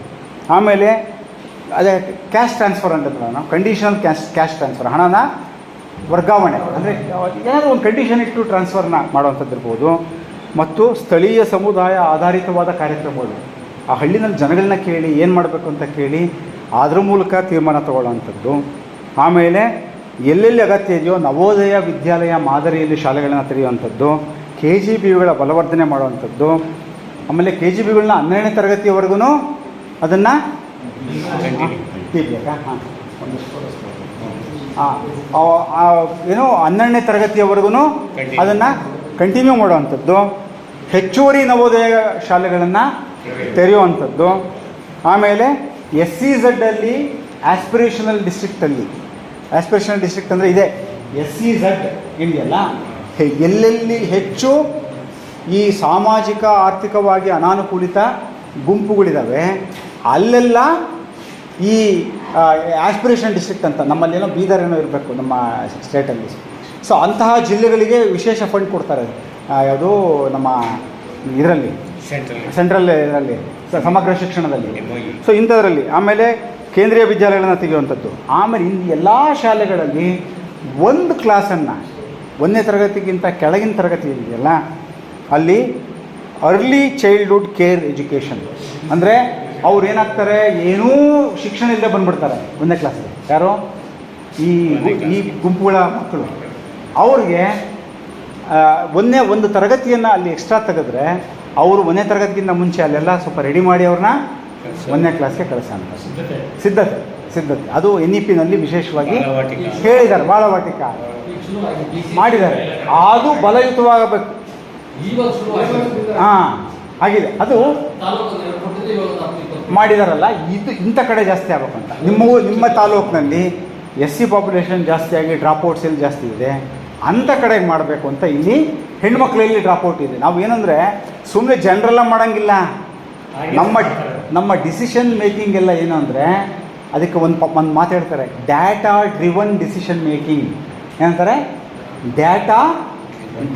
ಆಮೇಲೆ ಅದೇ ಕ್ಯಾಶ್ ಟ್ರಾನ್ಸ್ಫರ್ ಅಂತ ನಾವು ಕಂಡೀಷನಲ್ ಕ್ಯಾಶ್ ಟ್ರಾನ್ಸ್ಫರ್, ಹಣನ ವರ್ಗಾವಣೆ ಅಂದರೆ ಏನಾದರೂ ಒಂದು ಕಂಡೀಷನ್ ಇಟ್ಟು ಟ್ರಾನ್ಸ್ಫರ್ನ ಮಾಡುವಂಥದ್ದು ಇರ್ಬೋದು. ಮತ್ತು ಸ್ಥಳೀಯ ಸಮುದಾಯ ಆಧಾರಿತವಾದ ಕಾರ್ಯಕ್ರಮಗಳು, ಆ ಹಳ್ಳಿನಲ್ಲಿ ಜನಗಳನ್ನ ಕೇಳಿ ಏನು ಮಾಡಬೇಕು ಅಂತ ಕೇಳಿ ಅದ್ರ ಮೂಲಕ ತೀರ್ಮಾನ ತಗೊಳ್ಳೋವಂಥದ್ದು. ಆಮೇಲೆ ಎಲ್ಲೆಲ್ಲಿ ಅಗತ್ಯ ಇದೆಯೋ ನವೋದಯ ವಿದ್ಯಾಲಯ ಮಾದರಿಯಲ್ಲಿ ಶಾಲೆಗಳನ್ನು ತೆರೆಯುವಂಥದ್ದು, KGBಗಳ ಬಲವರ್ಧನೆ ಮಾಡುವಂಥದ್ದು. ಆಮೇಲೆ KGBಗಳನ್ನ 12ನೇ ತರಗತಿಯವರೆಗೂ ಅದನ್ನು ಏನು 12ನೇ ತರಗತಿಯವರೆಗೂ ಅದನ್ನು ಕಂಟಿನ್ಯೂ ಮಾಡುವಂಥದ್ದು. ಹೆಚ್ಚುವರಿ ನವೋದಯ ಶಾಲೆಗಳನ್ನು ತೆರೆಯುವಂಥದ್ದು. ಆಮೇಲೆ SEZ ಅಲ್ಲಿ ಆಸ್ಪಿರೇಷನಲ್ ಡಿಸ್ಟ್ರಿಕ್ಟಲ್ಲಿ, ಆಸ್ಪಿರೇಷನಲ್ ಡಿಸ್ಟ್ರಿಕ್ಟ್ ಅಂದರೆ ಇದೆ SEZ ಇದೆಯಲ್ಲ, ಎಲ್ಲೆಲ್ಲಿ ಹೆಚ್ಚು ಈ ಸಾಮಾಜಿಕ ಆರ್ಥಿಕವಾಗಿ ಅನಾನುಕೂಲಿತ ಗುಂಪುಗಳಿದ್ದಾವೆ ಅಲ್ಲೆಲ್ಲ ಈ ಆಸ್ಪಿರೇಷನ್ ಡಿಸ್ಟ್ರಿಕ್ಟ್ ಅಂತ, ನಮ್ಮಲ್ಲೇನೋ ಬೀದರ್ ಏನೋ ಇರಬೇಕು ನಮ್ಮ ಸ್ಟೇಟಲ್ಲಿ. ಸೊ ಅಂತಹ ಜಿಲ್ಲೆಗಳಿಗೆ ವಿಶೇಷ ಫಂಡ್ ಕೊಡ್ತಾರೆ. ಯಾವುದು ನಮ್ಮ ಇದರಲ್ಲಿ ಸೆಂಟ್ರಲ್ ಇದರಲ್ಲಿ ಸಮಗ್ರ ಶಿಕ್ಷಣದಲ್ಲಿ. ಸೊ ಇಂಥದ್ರಲ್ಲಿ ಆಮೇಲೆ ಕೇಂದ್ರೀಯ ವಿದ್ಯಾಲಯಗಳನ್ನು ತೆಗೆಯುವಂಥದ್ದು. ಆಮೇಲೆ ಇನ್ನು ಎಲ್ಲ ಶಾಲೆಗಳಲ್ಲಿ ಒಂದು ಕ್ಲಾಸನ್ನು 1ನೇ ತರಗತಿಗಿಂತ ಕೆಳಗಿನ ತರಗತಿ ಇದೆಯಲ್ಲ ಅಲ್ಲಿ ಅರ್ಲಿ ಚೈಲ್ಡ್ಹುಡ್ ಕೇರ್ ಎಜುಕೇಷನ್ ಅಂದರೆ ಅವ್ರು ಏನಾಗ್ತಾರೆ, ಏನೂ ಶಿಕ್ಷಣ ಇಲ್ಲದೆ ಬಂದುಬಿಡ್ತಾರೆ 1ನೇ ಕ್ಲಾಸ್ಗೆ. ಯಾರೋ ಈ ಗುಂಪುಗಳ ಮಕ್ಕಳು ಅವ್ರಿಗೆ ಒಂದು ತರಗತಿಯನ್ನು ಅಲ್ಲಿ ಎಕ್ಸ್ಟ್ರಾ ತೆಗೆದ್ರೆ ಅವರು 1ನೇ ತರಗತಿಗಿಂತ ಮುಂಚೆ ಅಲ್ಲೆಲ್ಲ ಸ್ವಲ್ಪ ರೆಡಿ ಮಾಡಿ ಅವ್ರನ್ನ 1ನೇ ಕ್ಲಾಸ್ಗೆ ಕಳಿಸೋಣ. ಸಿದ್ಧತೆ ಅದು NEP-ನಲ್ಲಿ ವಿಶೇಷವಾಗಿ ಹೇಳಿದ್ದಾರೆ, ಬಾಲವಾಟಿಕ ಮಾಡಿದ್ದಾರೆ. ಅದು ಬಲಯುತವಾಗಬೇಕು. ಹಾಂ ಆಗಿದೆ, ಅದು ಮಾಡಿದಾರಲ್ಲ, ಇದು ಇಂಥ ಕಡೆ ಜಾಸ್ತಿ ಆಗಬೇಕಂತ. ನಿಮ್ಮ ತಾಲೂಕಿನಲ್ಲಿ SC ಪಾಪ್ಯುಲೇಷನ್ ಜಾಸ್ತಿಯಾಗಿ ಡ್ರಾಪ್ಔಟ್ಸ್ ಎಲ್ಲಿ ಜಾಸ್ತಿ ಇದೆ ಅಂಥ ಕಡೆಗೆ ಮಾಡಬೇಕು ಅಂತ ಇಲ್ಲಿ ಹೆಣ್ಮಕ್ಳಲ್ಲಿ ಡ್ರಾಪ್ಔಟ್ ಇದೆ. ನಾವು ಏನಂದರೆ ಸುಮ್ಮನೆ ಜನರೆಲ್ಲ ಮಾಡೋಂಗಿಲ್ಲ. ನಮ್ಮ ಡಿಸಿಷನ್ ಮೇಕಿಂಗ್ ಎಲ್ಲ ಏನು ಅಂದರೆ ಅದಕ್ಕೆ ಒಂದು ಮಾತಾಡ್ತಾರೆ, ಡಾಟಾ ಡ್ರಿವನ್ ಡಿಸಿಷನ್ ಮೇಕಿಂಗ್. ಏನಂತಾರೆ? Data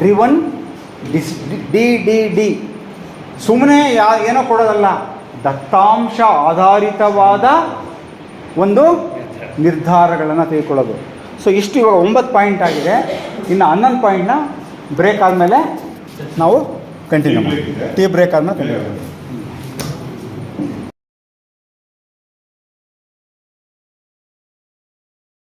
driven DDD. ಸುಮ್ಮನೆ ಏನೋ ಕೊಡೋದಲ್ಲ, ದತ್ತಾಂಶ ಆಧಾರಿತವಾದ ಒಂದು ನಿರ್ಧಾರಗಳನ್ನು ತೆಗೆದುಕೊಳ್ಳೋದು. ಸೊ ಇಷ್ಟು ಇವಾಗ 9 ಪಾಯಿಂಟ್ ಆಗಿದೆ. ಇನ್ನು 11 ಪಾಯಿಂಟ್ನ ಬ್ರೇಕ್ ಆದಮೇಲೆ ನಾವು ಕಂಟಿನ್ಯೂ ಮಾಡಿ, ಟೀ ಬ್ರೇಕ್ ಆದಮೇಲೆ ಕಂಟಿನ್ಯೂ ಮಾಡಿ.